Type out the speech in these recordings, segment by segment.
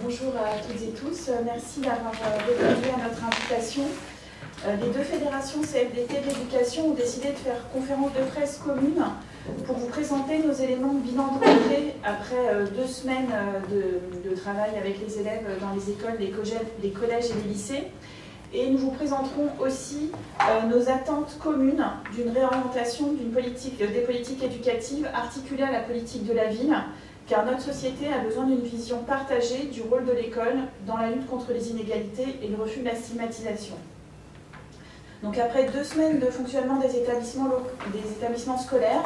Bonjour à toutes et tous. Merci d'avoir répondu à notre invitation. Les deux fédérations CFDT de l'éducation ont décidé de faire conférence de presse commune pour vous présenter nos éléments de bilan de rentrée après 2 semaines de travail avec les élèves dans les écoles, les collèges et les lycées. Et nous vous présenterons aussi nos attentes communes d'une réorientation des politiques éducatives articulées à la politique de la ville, car notre société a besoin d'une vision partagée du rôle de l'école dans la lutte contre les inégalités et le refus de la stigmatisation. Donc après 2 semaines de fonctionnement des établissements scolaires,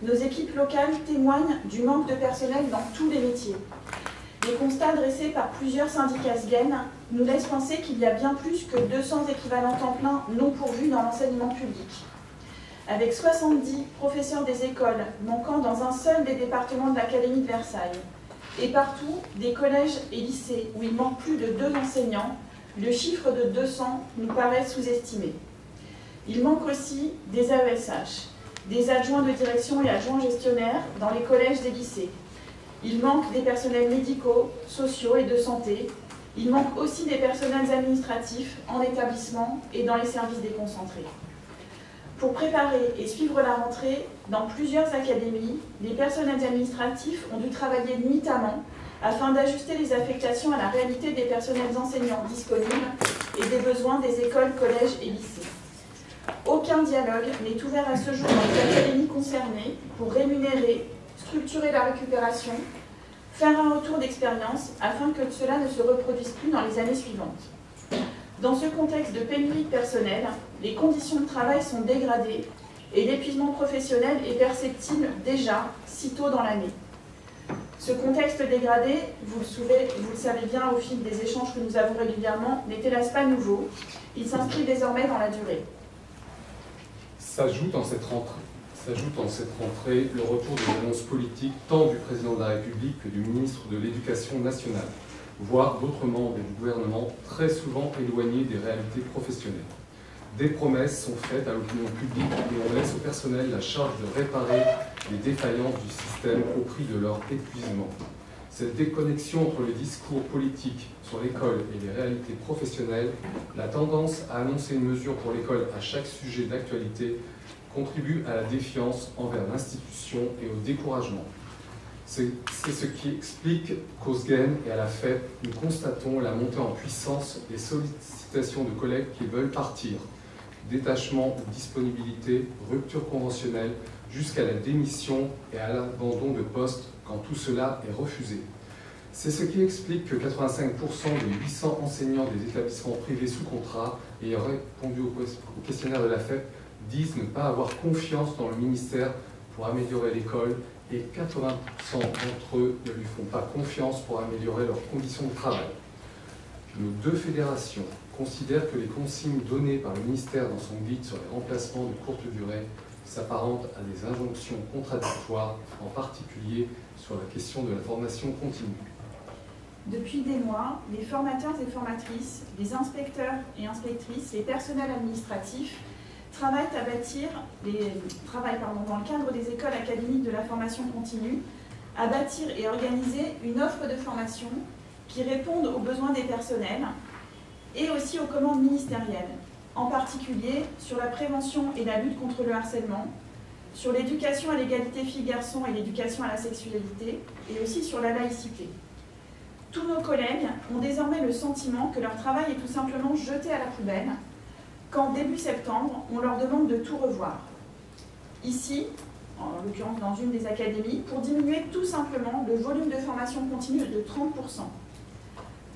nos équipes locales témoignent du manque de personnel dans tous les métiers. Les constats dressés par plusieurs syndicats SGEN nous laissent penser qu'il y a bien plus que 200 équivalents temps plein non pourvus dans l'enseignement public. Avec 70 professeurs des écoles manquant dans un seul des départements de l'Académie de Versailles, et partout des collèges et lycées où il manque plus de 2 enseignants, le chiffre de 200 nous paraît sous-estimé. Il manque aussi des AESH, des adjoints de direction et adjoints gestionnaires dans les collèges et lycées. Il manque des personnels médicaux, sociaux et de santé. Il manque aussi des personnels administratifs en établissement et dans les services déconcentrés. Pour préparer et suivre la rentrée, dans plusieurs académies, les personnels administratifs ont dû travailler nuitamment afin d'ajuster les affectations à la réalité des personnels enseignants disponibles et des besoins des écoles, collèges et lycées. Aucun dialogue n'est ouvert à ce jour dans les académies concernées pour rémunérer, structurer la récupération, faire un retour d'expérience afin que cela ne se reproduise plus dans les années suivantes. Dans ce contexte de pénurie de personnel, les conditions de travail sont dégradées et l'épuisement professionnel est perceptible déjà si tôt dans l'année. Ce contexte dégradé, vous le savez bien au fil des échanges que nous avons régulièrement, n'est hélas pas nouveau. Il s'inscrit désormais dans la durée. S'ajoute en cette rentrée le retour des annonces politiques tant du président de la République que du ministre de l'Éducation nationale, voire d'autres membres du gouvernement très souvent éloignés des réalités professionnelles. Des promesses sont faites à l'opinion publique et on laisse au personnel la charge de réparer les défaillances du système au prix de leur épuisement. Cette déconnexion entre les discours politiques sur l'école et les réalités professionnelles, la tendance à annoncer une mesure pour l'école à chaque sujet d'actualité contribue à la défiance envers l'institution et au découragement. C'est ce qui explique qu'au SGEN et à la FEP, nous constatons la montée en puissance des sollicitations de collègues qui veulent partir, détachement ou disponibilité, rupture conventionnelle, jusqu'à la démission et à l'abandon de poste quand tout cela est refusé. C'est ce qui explique que 85% des 800 enseignants des établissements privés sous contrat ayant répondu au questionnaire de la FEP disent ne pas avoir confiance dans le ministère pour améliorer l'école et 80% d'entre eux ne lui font pas confiance pour améliorer leurs conditions de travail. Nos 2 fédérations considèrent que les consignes données par le ministère dans son guide sur les remplacements de courte durée s'apparentent à des injonctions contradictoires, en particulier sur la question de la formation continue. Depuis des mois, les formateurs et formatrices, les inspecteurs et inspectrices, les personnels administratifs travaillent dans le cadre des écoles académiques de la formation continue à bâtir et organiser une offre de formation qui réponde aux besoins des personnels et aussi aux commandes ministérielles, en particulier sur la prévention et la lutte contre le harcèlement, sur l'éducation à l'égalité filles-garçons et l'éducation à la sexualité, et aussi sur la laïcité. Tous nos collègues ont désormais le sentiment que leur travail est tout simplement jeté à la poubelle, quand début septembre, on leur demande de tout revoir. Ici, en l'occurrence dans une des académies, pour diminuer tout simplement le volume de formation continue de 30%.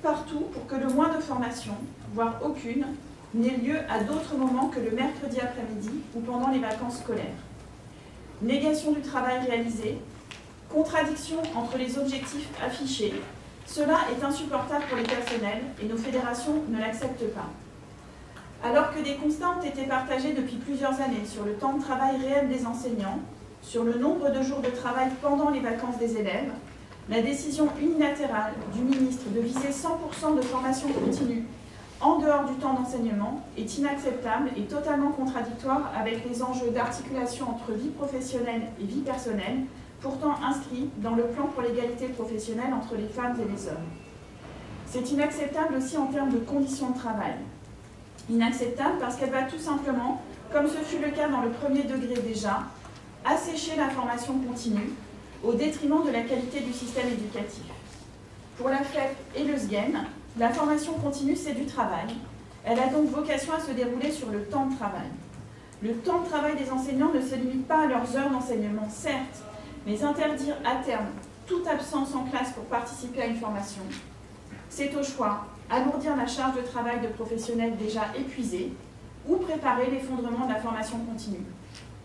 Partout pour que le moins de formation, voire aucune, n'ait lieu à d'autres moments que le mercredi après-midi ou pendant les vacances scolaires. Négation du travail réalisé, contradiction entre les objectifs affichés, cela est insupportable pour les personnels et nos fédérations ne l'acceptent pas. Alors que des constats ont été partagés depuis plusieurs années sur le temps de travail réel des enseignants, sur le nombre de jours de travail pendant les vacances des élèves, la décision unilatérale du ministre de viser 100% de formation continue en dehors du temps d'enseignement est inacceptable et totalement contradictoire avec les enjeux d'articulation entre vie professionnelle et vie personnelle, pourtant inscrits dans le plan pour l'égalité professionnelle entre les femmes et les hommes. C'est inacceptable aussi en termes de conditions de travail. Inacceptable parce qu'elle va tout simplement, comme ce fut le cas dans le premier degré déjà, assécher la formation continue au détriment de la qualité du système éducatif. Pour la FEP et le SGEN, la formation continue, c'est du travail. Elle a donc vocation à se dérouler sur le temps de travail. Le temps de travail des enseignants ne se limite pas à leurs heures d'enseignement, certes, mais interdire à terme toute absence en classe pour participer à une formation, c'est au choix alourdir la charge de travail de professionnels déjà épuisés ou préparer l'effondrement de la formation continue.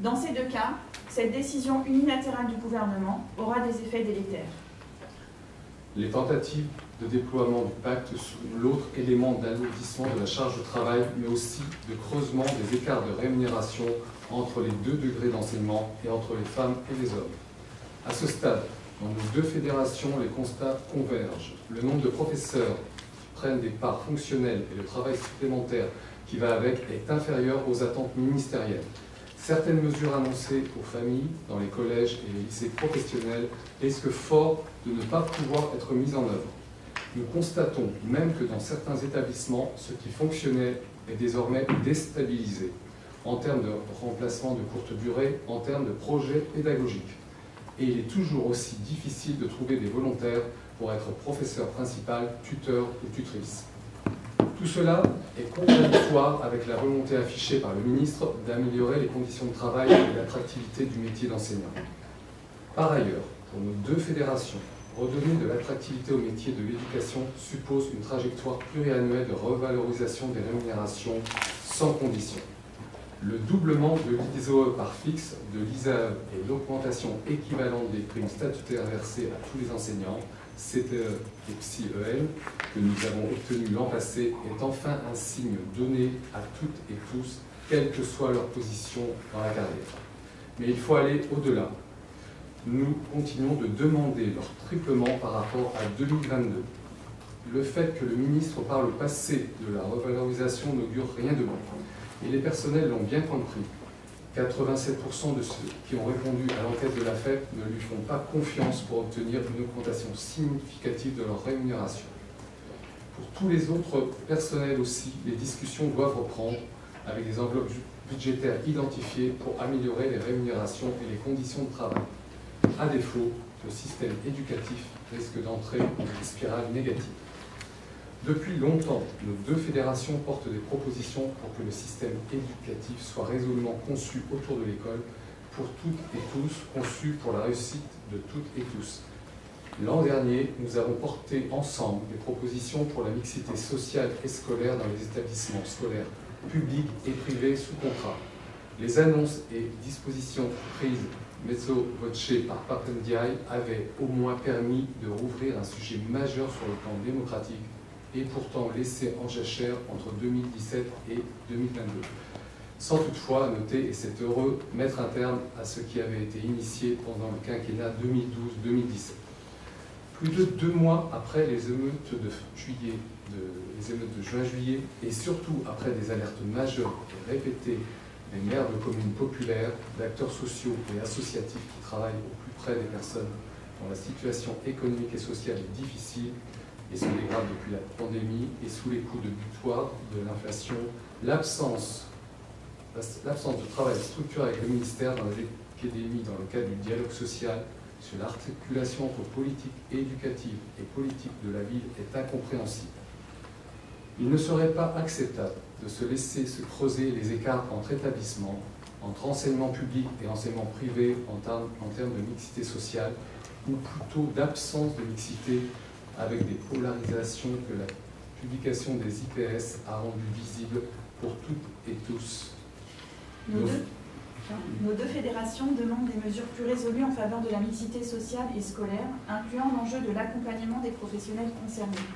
Dans ces deux cas, cette décision unilatérale du gouvernement aura des effets délétères. Les tentatives de déploiement du pacte sont l'autre élément d'alourdissement de la charge de travail, mais aussi de creusement des écarts de rémunération entre les deux degrés d'enseignement et entre les femmes et les hommes. À ce stade, dans nos deux fédérations, les constats convergent. Le nombre de professeurs qui prennent des parts fonctionnelles et le travail supplémentaire qui va avec est inférieur aux attentes ministérielles. Certaines mesures annoncées aux familles dans les collèges et les lycées professionnels risquent fort de ne pas pouvoir être mises en œuvre. Nous constatons même que dans certains établissements, ce qui fonctionnait est désormais déstabilisé en termes de remplacement de courte durée, en termes de projets pédagogiques. Et il est toujours aussi difficile de trouver des volontaires pour être professeur principal, tuteur ou tutrice. Tout cela est contradictoire avec la volonté affichée par le ministre d'améliorer les conditions de travail et l'attractivité du métier d'enseignant. Par ailleurs, pour nos deux fédérations, redonner de l'attractivité au métier de l'éducation suppose une trajectoire pluriannuelle de revalorisation des rémunérations sans condition. Le doublement de l'ISOE par fixe, de l'ISAE et l'augmentation équivalente des primes statutaires versées à tous les enseignants, CTE et PSI-EN, que nous avons obtenu l'an passé, est enfin un signe donné à toutes et tous, quelle que soit leur position dans la carrière. Mais il faut aller au-delà. Nous continuons de demander leur triplement par rapport à 2022. Le fait que le ministre parle au passé de la revalorisation n'augure rien de bon. Et les personnels l'ont bien compris. 87% de ceux qui ont répondu à l'enquête de la FEP ne lui font pas confiance pour obtenir une augmentation significative de leur rémunération. Pour tous les autres personnels aussi, les discussions doivent reprendre avec des enveloppes budgétaires identifiées pour améliorer les rémunérations et les conditions de travail. À défaut, le système éducatif risque d'entrer dans une spirale négative. Depuis longtemps, nos deux fédérations portent des propositions pour que le système éducatif soit résolument conçu autour de l'école, pour toutes et tous, conçu pour la réussite de toutes et tous. L'an dernier, nous avons porté ensemble des propositions pour la mixité sociale et scolaire dans les établissements scolaires publics et privés sous contrat. Les annonces et dispositions prises mezzo voce par Papendiaï avaient au moins permis de rouvrir un sujet majeur sur le plan démocratique et pourtant laissé en jachère entre 2017 et 2022. Sans toutefois noter, et c'est heureux, mettre un terme à ce qui avait été initié pendant le quinquennat 2012-2017. Plus de 2 mois après les émeutes de juin-juillet, et surtout après des alertes majeures et répétées des maires de communes populaires, d'acteurs sociaux et associatifs qui travaillent au plus près des personnes dont la situation économique et sociale est difficile et se dégrade depuis la pandémie et sous les coups de butoir de l'inflation, l'absence de travail structuré avec le ministère dans les académies dans le cadre du dialogue social sur l'articulation entre politique éducative et politique de la ville est incompréhensible. Il ne serait pas acceptable de se laisser se creuser les écarts entre établissements, entre enseignement public et enseignement privé en termes de mixité sociale, ou plutôt d'absence de mixité avec des polarisations que la publication des IPS a rendues visibles pour toutes et tous. Nos deux fédérations demandent des mesures plus résolues en faveur de la mixité sociale et scolaire, incluant l'enjeu de l'accompagnement des professionnels concernés.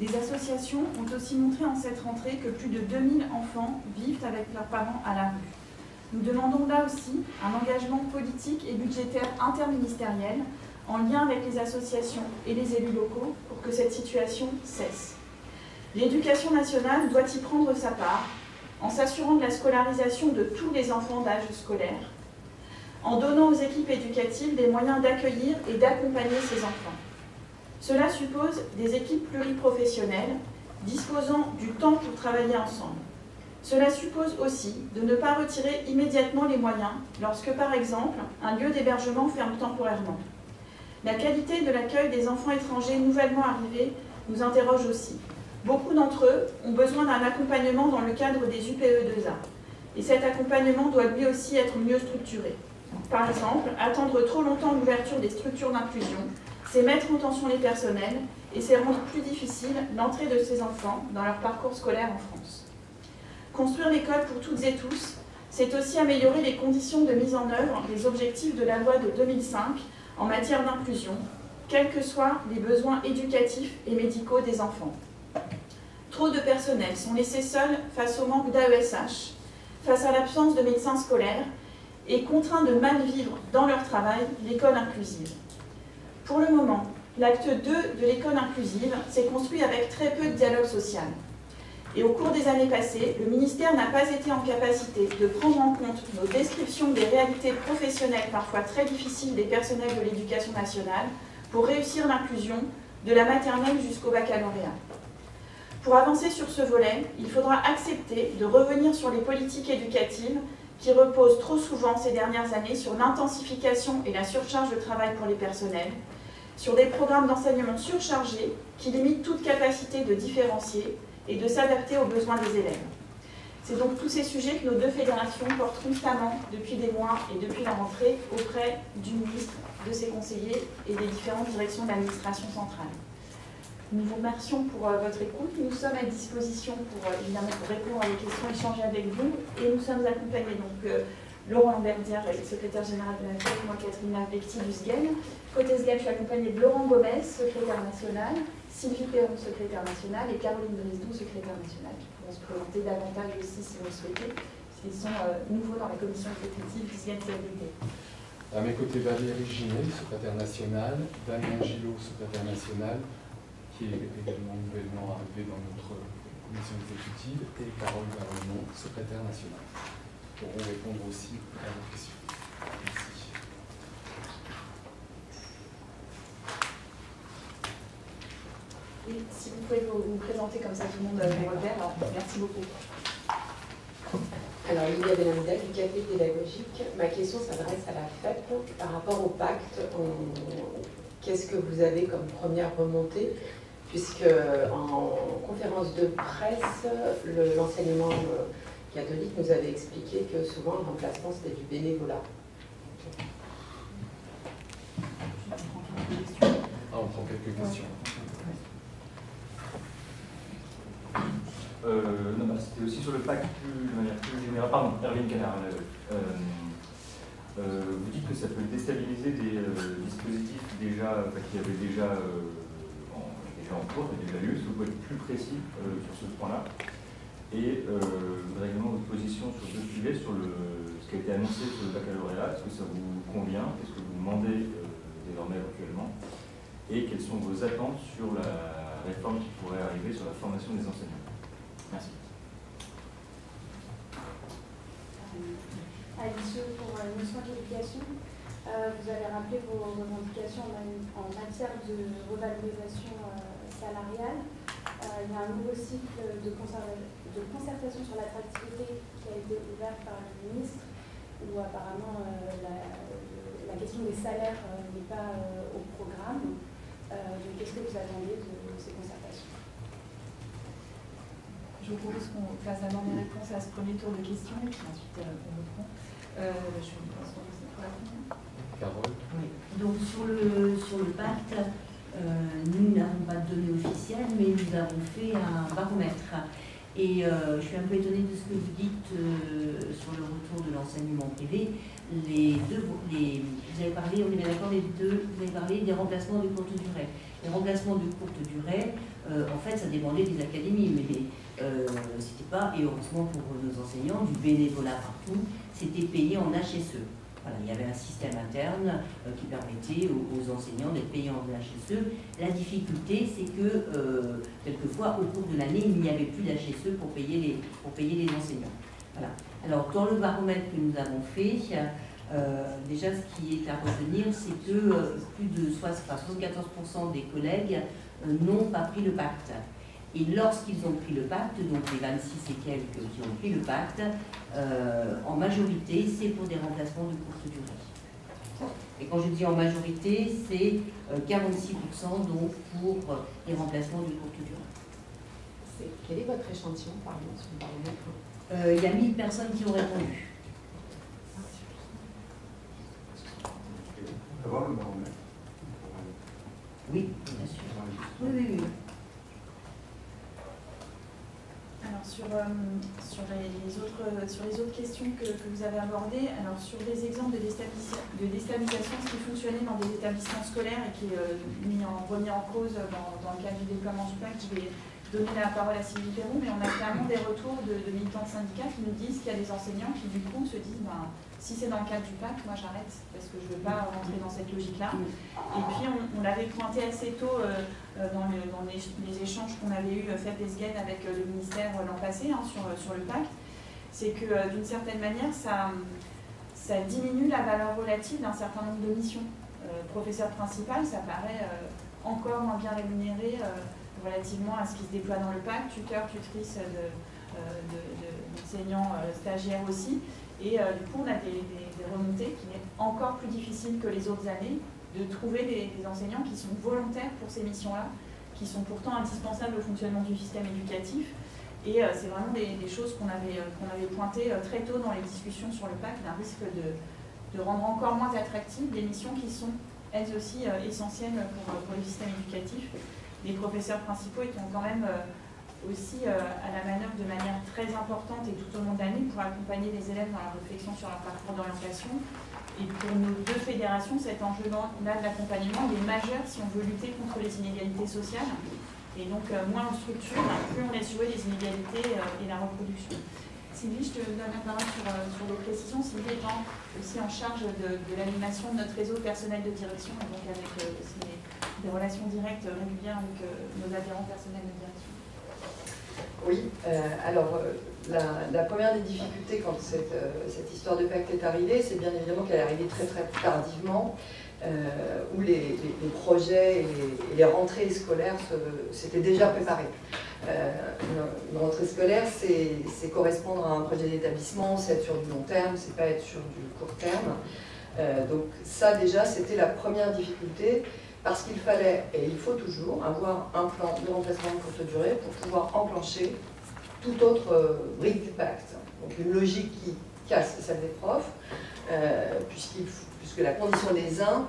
Des associations ont aussi montré en cette rentrée que plus de 2000 enfants vivent avec leurs parents à la rue. Nous demandons là aussi un engagement politique et budgétaire interministériel en lien avec les associations et les élus locaux pour que cette situation cesse. L'éducation nationale doit y prendre sa part en s'assurant de la scolarisation de tous les enfants d'âge scolaire, en donnant aux équipes éducatives des moyens d'accueillir et d'accompagner ces enfants. Cela suppose des équipes pluriprofessionnelles disposant du temps pour travailler ensemble. Cela suppose aussi de ne pas retirer immédiatement les moyens lorsque, par exemple, un lieu d'hébergement ferme temporairement. La qualité de l'accueil des enfants étrangers nouvellement arrivés nous interroge aussi. Beaucoup d'entre eux ont besoin d'un accompagnement dans le cadre des UPE2A. Et cet accompagnement doit lui aussi être mieux structuré. Par exemple, attendre trop longtemps l'ouverture des structures d'inclusion, c'est mettre en tension les personnels et c'est rendre plus difficile l'entrée de ces enfants dans leur parcours scolaire en France. Construire l'école pour toutes et tous, c'est aussi améliorer les conditions de mise en œuvre des objectifs de la loi de 2005 en matière d'inclusion, quels que soient les besoins éducatifs et médicaux des enfants. Trop de personnels sont laissés seuls face au manque d'AESH, face à l'absence de médecins scolaires et contraints de mal vivre dans leur travail l'école inclusive. Pour le moment, l'acte 2 de l'école inclusive s'est construit avec très peu de dialogue social. Et au cours des années passées, le ministère n'a pas été en capacité de prendre en compte nos descriptions des réalités professionnelles parfois très difficiles des personnels de l'éducation nationale pour réussir l'inclusion de la maternelle jusqu'au baccalauréat. Pour avancer sur ce volet, il faudra accepter de revenir sur les politiques éducatives qui reposent trop souvent ces dernières années sur l'intensification et la surcharge de travail pour les personnels, sur des programmes d'enseignement surchargés qui limitent toute capacité de différencier et de s'adapter aux besoins des élèves. C'est donc tous ces sujets que nos deux fédérations portent constamment depuis des mois et depuis la rentrée auprès du ministre, de ses conseillers et des différentes directions de l'administration centrale. Nous vous remercions pour votre écoute. Nous sommes à disposition évidemment pour répondre à des questions, échanger avec vous. Et nous sommes accompagnés donc Laurent Lamberdière, secrétaire général de la FED, moi Catherine Lavecti du SGEN. Côté SGEN, je suis accompagnée de Laurent Gomez, secrétaire national, Sylvie Perron, secrétaire national, et Caroline Dresdou, secrétaire nationale, qui pourront se présenter davantage aussi si vous le souhaitez, puisqu'ils sont nouveaux dans la commission exécutive du SGEN CFDT. À mes côtés, Valérie Ginet, secrétaire national, Damien Gillot, secrétaire national, qui est également nouvellement arrivé dans notre commission exécutive, et Carole Baronon, secrétaire nationale, pourront répondre aussi à vos questions. Merci. Et si vous pouvez vous présenter comme ça, tout le monde vous repère, alors merci beaucoup. Alors, Lilia Benamida du Café pédagogique. Ma question s'adresse à la FEP par rapport au pacte. Qu'est-ce que vous avez comme première remontée? Puisque en conférence de presse, l'enseignement catholique nous avait expliqué que souvent le remplacement c'était du bénévolat. On prend quelques questions. Non, c'était aussi sur le pacte de manière plus générale. Pardon, Erwin Canard. Vous dites que ça peut déstabiliser des dispositifs qui avaient déjà en cours, qui avaient déjà lieu. Est-ce que vous pouvez être plus précis sur ce point-là? Et je voudrais également votre position sur deux sujets, sur ce qui a été annoncé sur le baccalauréat. Est-ce que ça vous convient? Qu'est-ce que vous demandez désormais actuellement? Et quelles sont vos attentes sur la réforme qui pourrait arriver sur la formation des enseignants? Merci. Alice, pour une mission d'éducation, vous avez rappelé vos revendications en matière de revalorisation salariale. Il y a un nouveau cycle de concertation sur l'attractivité qui a été ouvert par le ministre, où apparemment la question des salaires n'est pas au programme. Qu'est-ce que vous attendez de ces concertations? Je vous propose qu'on fasse d'abord des réponses à ce premier tour de questions et puis ensuite on reprend. Je vous passe pour la première. Carole. Oui. Donc sur le pacte, nous n'avons pas de données officielles, mais nous avons fait un baromètre. Et je suis un peu étonnée de ce que vous dites sur le retour de l'enseignement privé. Vous avez parlé, on est bien d'accord, vous avez parlé des remplacements de courte durée. Les remplacements de courte durée, en fait, ça dépendait des académies, mais c'était pas, et heureusement pour nos enseignants, du bénévolat partout, c'était payé en HSE. Voilà, il y avait un système interne qui permettait aux enseignants d'être payés en HSE. La difficulté, c'est que quelquefois, au cours de l'année, il n'y avait plus d'HSE pour payer les enseignants. Voilà. Alors, dans le baromètre que nous avons fait, Déjà, ce qui est à retenir, c'est que plus de 74% des collègues n'ont pas pris le pacte. Et lorsqu'ils ont pris le pacte, donc les 26 et quelques qui ont pris le pacte, en majorité, c'est pour des remplacements de courte durée. Et quand je dis en majorité, c'est 46% donc pour les remplacements de courte durée. Quel est votre échantillon, pardon, sur le baromètre? Il y a 1000 personnes qui ont répondu. Avoir le baromètre. Oui, bien sûr. Oui, oui, oui. Alors sur les autres questions que vous avez abordées, alors sur des exemples de déstabilisation, ce qui fonctionnait dans des établissements scolaires et qui est remis en cause dans le cadre du déploiement du pacte, je vais donner la parole à Sylvie Perron, mais on a clairement des retours de militants de syndicats qui nous disent qu'il y a des enseignants qui du coup se disent si c'est dans le cadre du pacte, moi j'arrête parce que je ne veux pas rentrer dans cette logique-là. Et puis on l'avait pointé assez tôt dans les échanges qu'on avait eu fait SGEN avec le ministère l'an passé sur le pacte, c'est que d'une certaine manière ça diminue la valeur relative d'un certain nombre de missions. Professeur principal, ça paraît encore moins bien rémunéré relativement à ce qui se déploie dans le pacte, tuteur, tutrice d'enseignants stagiaires aussi. Et du coup, on a des remontées qui est encore plus difficile que les autres années de trouver des enseignants qui sont volontaires pour ces missions-là, qui sont pourtant indispensables au fonctionnement du système éducatif. Et c'est vraiment des choses qu'on avait pointées très tôt dans les discussions sur le pacte, d'un risque de rendre encore moins attractives des missions qui sont elles aussi essentielles pour le système éducatif. Les professeurs principaux étant quand même aussi à la manœuvre de manière très importante et tout au long de l'année pour accompagner les élèves dans la réflexion sur leur parcours d'orientation. Et pour nos deux fédérations, cet enjeu-là de l'accompagnement est majeur si on veut lutter contre les inégalités sociales. Et donc, moins on structure, plus on laisse jouer les inégalités et la reproduction. Sylvie, je te donne la parole sur les précisions. Sylvie étant aussi en charge de l'animation de notre réseau personnel de direction, et donc avec aussi des relations directes régulières avec nos adhérents personnels de direction. Oui, alors la première des difficultés quand cette histoire de pacte est arrivée, c'est bien évidemment qu'elle est arrivée très très tardivement, où les projets et les rentrées scolaires s'étaient déjà préparés. Une rentrée scolaire, c'est correspondre à un projet d'établissement, c'est être sur du long terme, c'est pas être sur du court terme. Donc ça déjà, c'était la première difficulté, parce qu'il fallait, et il faut toujours, avoir un plan de remplacement de courte durée pour pouvoir enclencher toute autre brique du pacte. Donc une logique qui casse celle des profs, puisque la condition des uns,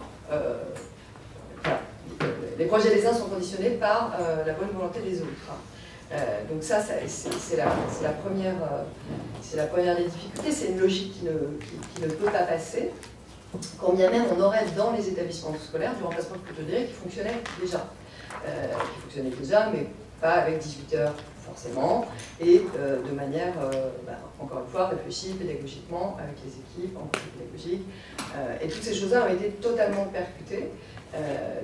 les projets des uns sont conditionnés par la bonne volonté des autres. Donc ça, c'est la première des difficultés, c'est une logique qui ne peut pas passer. Quand bien même on aurait dans les établissements scolaires du remplacement de courte durée qui fonctionnait déjà, mais pas avec 18 heures forcément, et de manière, encore une fois, réfléchie pédagogiquement avec les équipes, en projet pédagogique, et toutes ces choses-là ont été totalement percutées.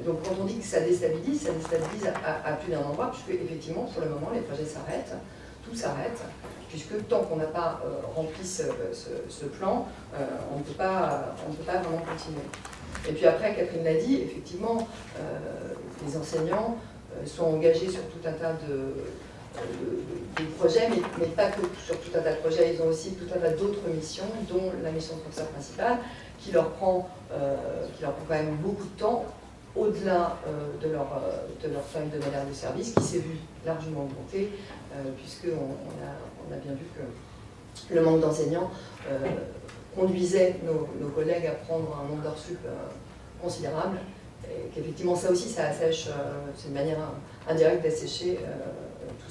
Donc quand on dit que ça déstabilise à plus d'un endroit, puisque effectivement, pour le moment, les projets s'arrêtent, tout s'arrête, puisque tant qu'on n'a pas rempli ce plan, on ne peut pas vraiment continuer. Et puis après, Catherine l'a dit, effectivement, les enseignants sont engagés sur tout un tas de projets, mais pas que sur tout un tas de projets, ils ont aussi tout un tas d'autres missions, dont la mission de professeur principal, qui leur prend quand même beaucoup de temps, au-delà de leur feuille de modèle de service, qui s'est vue largement augmentée, puisqu'on a bien vu que le manque d'enseignants conduisait nos collègues à prendre un nombre d'heures sup considérable, et qu'effectivement ça aussi, ça assèche, c'est une manière indirecte d'assécher tout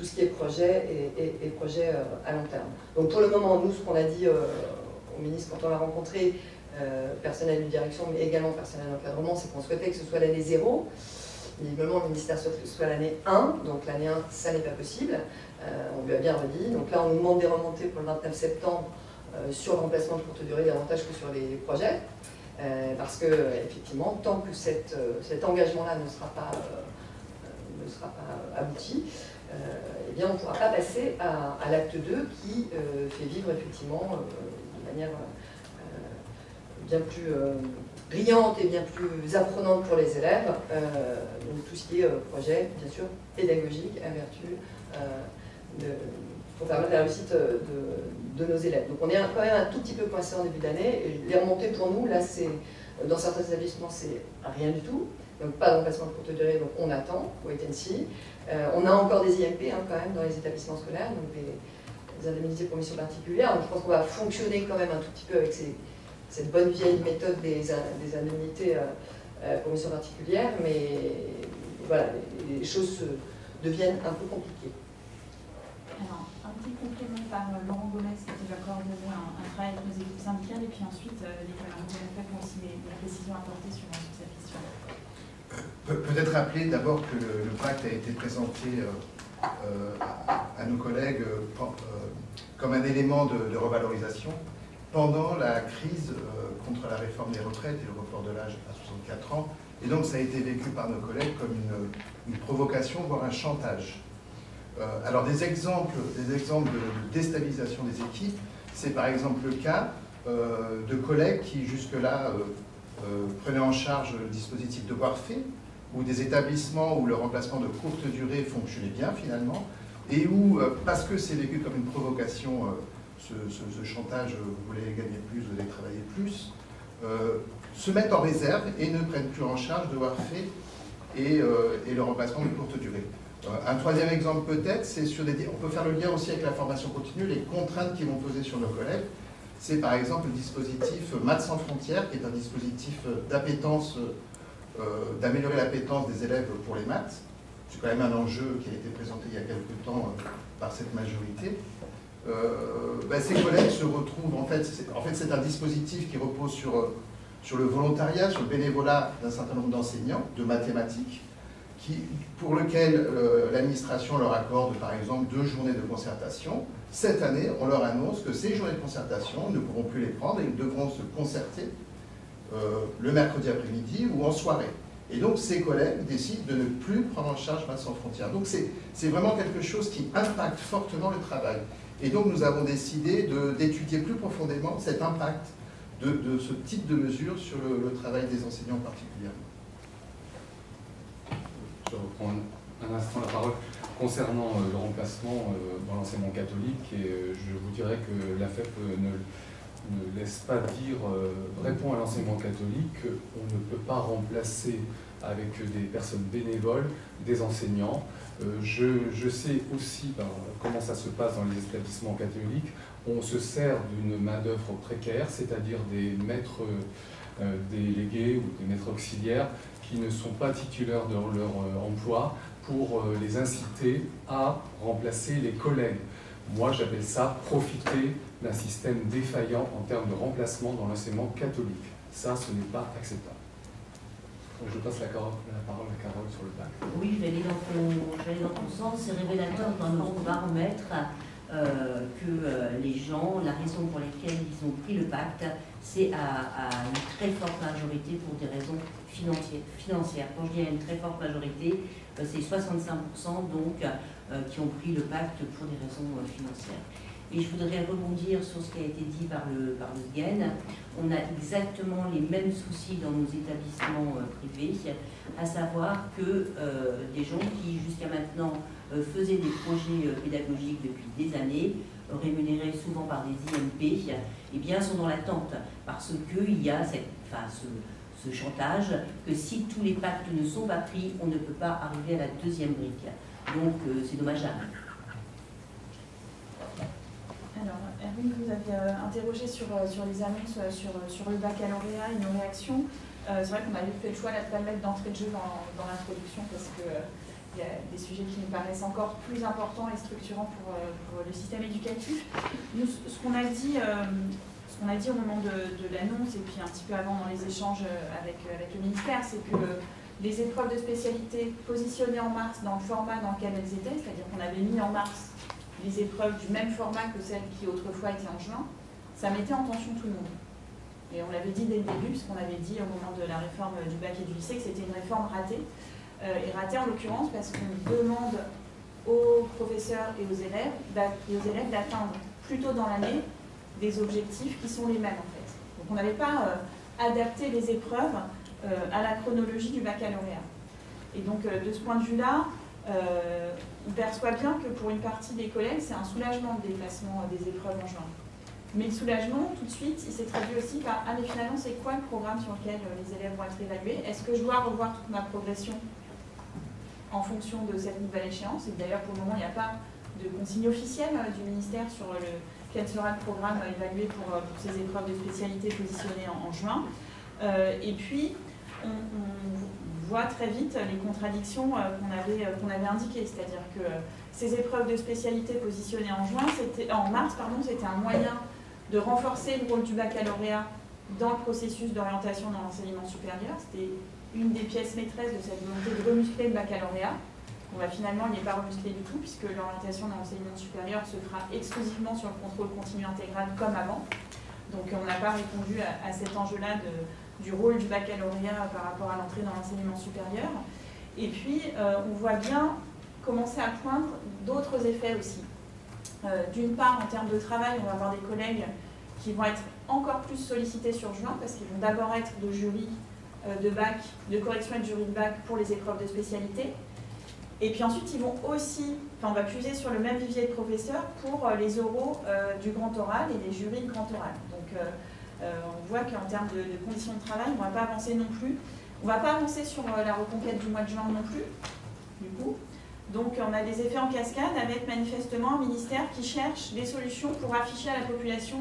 ce qui est projet et projet à long terme. Donc pour le moment, nous, ce qu'on a dit au ministre quand on l'a rencontré, personnel de direction, mais également personnel d'encadrement, c'est qu'on souhaitait que ce soit l'année 0. Visiblement, le ministère souhaite que ce soit l'année 1, donc l'année 1, ça n'est pas possible. On lui a bien redit. Donc là, on nous demande des remontées pour le 29 septembre sur le remplacement de courte durée davantage que sur les projets. Parce que, effectivement, tant que cet engagement-là ne sera pas abouti, eh bien, on ne pourra pas passer à l'acte 2 qui fait vivre effectivement de manière bien plus brillante et bien plus apprenante pour les élèves. Donc tout ce qui est projet, bien sûr, pédagogique, à vertu, pour permettre la réussite de nos élèves. Donc on est quand même un tout petit peu coincé en début d'année. Les remontées pour nous, là, dans certains établissements, c'est rien du tout. Donc pas d'emplacement de courte durée, donc on attend, wait and see. On a encore des IMP quand même dans les établissements scolaires, donc des indemnités pour mission particulière. Donc je pense qu'on va fonctionner quand même un tout petit peu avec cette bonne vieille méthode des indemnités pour mission particulière, mais voilà, les choses deviennent un peu compliquées. Alors, un petit complément par Laurent Gomez, qui va coordonner un travail avec nos équipes syndicales, et puis ensuite, l'école Arnaud ont aussi des précisions à apporter sur cette question. Peut-être rappeler d'abord que le pacte a été présenté à nos collègues comme un élément de revalorisation pendant la crise contre la réforme des retraites et le report de l'âge à 64 ans. Et donc ça a été vécu par nos collègues comme une provocation, voire un chantage. Alors des exemples de déstabilisation des équipes, c'est par exemple le cas de collègues qui jusque-là prenaient en charge le dispositif Devoirs faits, ou des établissements où le remplacement de courte durée fonctionnait bien finalement, et où, parce que c'est vécu comme une provocation, ce chantage, vous voulez gagner plus, vous allez travailler plus, se mettent en réserve et ne prennent plus en charge Devoirs faits et le remplacement de courte durée. Un troisième exemple peut-être, c'est sur on peut faire le lien aussi avec la formation continue, les contraintes qui vont peser sur nos collègues. C'est par exemple le dispositif Maths sans frontières, qui est un dispositif d'appétence, d'améliorer l'appétence des élèves pour les maths. C'est quand même un enjeu qui a été présenté il y a quelques temps par cette majorité. Ces collègues se retrouvent, en fait c'est un dispositif qui repose sur le volontariat, sur le bénévolat d'un certain nombre d'enseignants de mathématiques, pour lequel l'administration leur accorde par exemple 2 journées de concertation. Cette année, on leur annonce que ces journées de concertation, ils ne pourront plus les prendre et ils devront se concerter le mercredi après-midi ou en soirée. Et donc ces collègues décident de ne plus prendre en charge Maths sans frontières. Donc c'est vraiment quelque chose qui impacte fortement le travail. Et donc nous avons décidé d'étudier plus profondément cet impact de ce type de mesures sur le travail des enseignants particulièrement. Je reprends un instant la parole concernant le remplacement dans l'enseignement catholique, et je vous dirais que la FEP ne laisse pas dire, répond à l'enseignement catholique qu'on ne peut pas remplacer avec des personnes bénévoles des enseignants. Je sais aussi comment ça se passe dans les établissements catholiques. On se sert d'une main-d'œuvre précaire, c'est-à-dire des maîtres délégués ou des maîtres auxiliaires qui ne sont pas titulaires de leur emploi, pour les inciter à remplacer les collègues. Moi, j'appelle ça profiter d'un système défaillant en termes de remplacement dans l'enseignement catholique. Ça, ce n'est pas acceptable. Donc, je passe la parole à Carole sur le bac. Oui, je vais aller dans ton sens. C'est révélateur dans notre baromètre que les gens, la raison pour laquelle ils ont pris le pacte, c'est à une très forte majorité pour des raisons financières. Quand je dis à une très forte majorité, c'est 65% donc qui ont pris le pacte pour des raisons financières. Et je voudrais rebondir sur ce qui a été dit par le SGEN. On a exactement les mêmes soucis dans nos établissements privés, à savoir que des gens qui jusqu'à maintenant faisaient des projets pédagogiques depuis des années, rémunérés souvent par des IMP, eh bien sont dans l'attente, parce qu'il y a ce chantage que si tous les pactes ne sont pas pris, on ne peut pas arriver à la deuxième brique. Donc c'est dommageable. Alors, Erwin, vous avez interrogé sur les annonces sur le baccalauréat et nos réactions. C'est vrai qu'on a fait le choix de ne pas le mettre d'entrée de jeu dans l'introduction parce qu'il y a des sujets qui nous paraissent encore plus importants et structurants pour le système éducatif. Nous, ce qu'on a dit au moment de l'annonce et puis un petit peu avant dans les échanges avec le ministère, c'est que les épreuves de spécialité positionnées en mars dans le format dans lequel elles étaient, c'est-à-dire qu'on avait mis en mars les épreuves du même format que celles qui autrefois étaient en juin, ça mettait en tension tout le monde. Et on l'avait dit dès le début, puisqu'on avait dit au moment de la réforme du bac et du lycée que c'était une réforme ratée. Et ratée en l'occurrence parce qu'on demande aux professeurs et aux élèves d'atteindre plus tôt dans l'année des objectifs qui sont les mêmes en fait. Donc on n'avait pas adapter les épreuves à la chronologie du baccalauréat. Et donc, de ce point de vue-là, on perçoit bien que pour une partie des collègues, c'est un soulagement de déplacement des épreuves en juin. Mais le soulagement, tout de suite, il s'est traduit aussi par « Ah, mais finalement, c'est quoi le programme sur lequel les élèves vont être évalués? Est-ce que je dois revoir toute ma progression en fonction de cette nouvelle échéance ?» Et d'ailleurs, pour le moment, il n'y a pas de consigne officielle du ministère sur quel sera le programme évalué pour ces épreuves de spécialité positionnées en juin. Et puis, on voit très vite les contradictions qu'on avait indiquées, c'est-à-dire que ces épreuves de spécialité positionnées en mars, c'était un moyen de renforcer le rôle du baccalauréat dans le processus d'orientation dans l'enseignement supérieur. C'était une des pièces maîtresses de cette volonté de remuscler le baccalauréat. Finalement, il n'est pas remusclé du tout, puisque l'orientation dans l'enseignement supérieur se fera exclusivement sur le contrôle continu intégral comme avant. Donc on n'a pas répondu à cet enjeu-là du rôle du baccalauréat par rapport à l'entrée dans l'enseignement supérieur. Et puis, on voit bien commencer à poindre d'autres effets aussi. D'une part, en termes de travail, on va avoir des collègues qui vont être encore plus sollicités sur juin, parce qu'ils vont d'abord être de jury de bac, de correction et de jury de bac pour les épreuves de spécialité. Et puis ensuite, ils vont aussi, on va puiser sur le même vivier de professeurs pour les oraux du grand oral et les jurys de grand oral. Donc, on voit qu'en termes de conditions de travail, on ne va pas avancer non plus. On ne va pas avancer sur la reconquête du mois de juin non plus, du coup. Donc, on a des effets en cascade avec manifestement un ministère qui cherche des solutions pour afficher à la population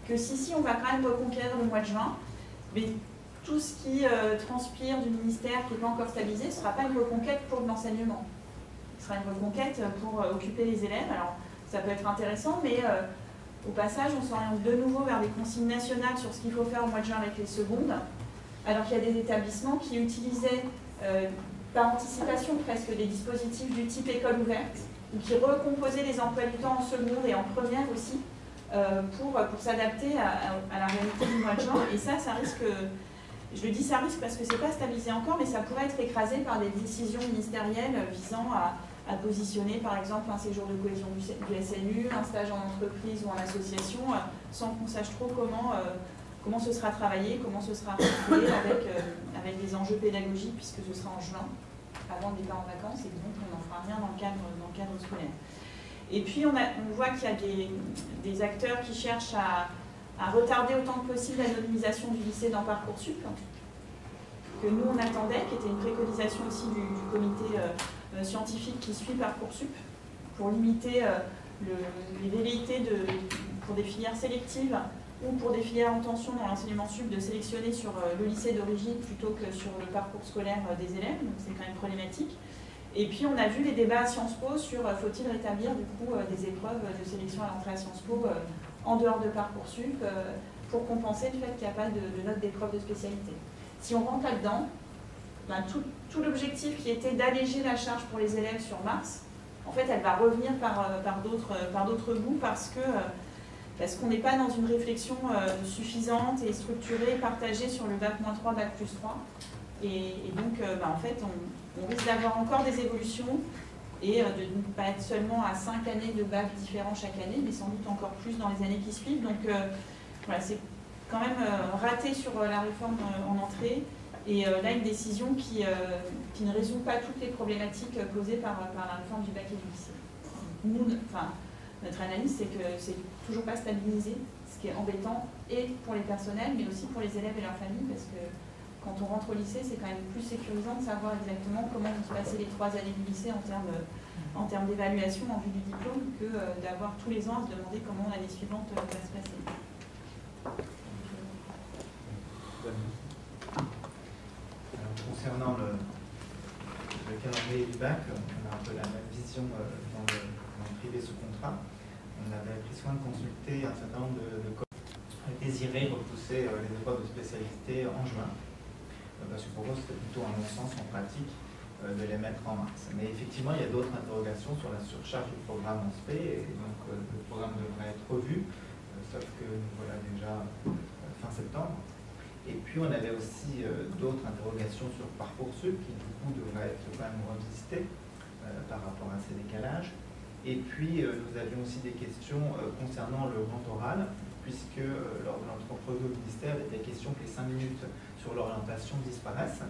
que si on va quand même reconquérir le mois de juin, mais tout ce qui transpire du ministère qui n'est pas encore stabilisé, ce ne sera pas une reconquête pour l'enseignement. Ce sera une reconquête pour occuper les élèves. Alors, ça peut être intéressant, mais au passage, on s'oriente de nouveau vers des consignes nationales sur ce qu'il faut faire au mois de juin avec les secondes, alors qu'il y a des établissements qui utilisaient par anticipation presque des dispositifs du type école ouverte, ou qui recomposaient les emplois du temps en seconde et en première aussi, pour s'adapter à la réalité du mois de juin. Et ça risque, je le dis ça risque parce que c'est pas stabilisé encore, mais ça pourrait être écrasé par des décisions ministérielles visant à positionner par exemple un séjour de cohésion du SNU, un stage en entreprise ou en association, sans qu'on sache trop comment ce sera travaillé, comment ce sera articulé avec des enjeux pédagogiques, puisque ce sera en juin, avant le départ en vacances, et donc on n'en fera rien dans le cadre scolaire. Et puis on voit qu'il y a des acteurs qui cherchent à retarder autant que possible l'anonymisation du lycée dans Parcoursup, que nous on attendait, qui était une préconisation aussi du comité scientifique qui suit Parcoursup, pour limiter les velléités pour des filières sélectives ou pour des filières en tension dans l'enseignement sup de sélectionner sur le lycée d'origine plutôt que sur le parcours scolaire des élèves, donc c'est quand même problématique. Et puis on a vu les débats à Sciences Po sur faut-il rétablir du coup des épreuves de sélection à l'entrée à Sciences Po en dehors de Parcoursup pour compenser le fait qu'il n'y a pas de note d'épreuve de spécialité. Si on rentre là-dedans, tout l'objectif qui était d'alléger la charge pour les élèves sur mars, en fait elle va revenir par d'autres bouts parce qu'on n'est pas dans une réflexion suffisante et structurée, partagée sur le Bac-3, Bac+3. Et donc, en fait, on risque d'avoir encore des évolutions et de ne pas être seulement à 5 années de bac différents chaque année, mais sans doute encore plus dans les années qui suivent. Donc, voilà, c'est quand même raté sur la réforme en entrée. Et là, une décision qui ne résout pas toutes les problématiques posées par la réforme du bac et du lycée. Notre analyse, c'est que c'est toujours pas stabilisé, ce qui est embêtant, et pour les personnels, mais aussi pour les élèves et leurs familles, parce que quand on rentre au lycée, c'est quand même plus sécurisant de savoir exactement comment vont se passer les 3 années du lycée en termes d'évaluation en vue du diplôme, que d'avoir tous les ans à se demander comment l'année suivante va se passer. Alors, concernant le calendrier du bac, on a un peu la même vision dans le privé sous contrat. On avait pris soin de consulter un certain nombre de collègues désirés repousser les épreuves de spécialité en juin. Parce que pour eux, c'était plutôt un non-sens en pratique de les mettre en mars. Mais effectivement, il y a d'autres interrogations sur la surcharge du programme en SP, et donc le programme devrait être revu, sauf que nous voilà déjà fin septembre. Et puis on avait aussi d'autres interrogations sur Parcoursup, qui du coup devraient être quand même revisitées par rapport à ces décalages. Et puis nous avions aussi des questions concernant le grand oral, puisque lors de notre entrevue au ministère, il était question que les 5 minutes sur l'orientation disparaissent,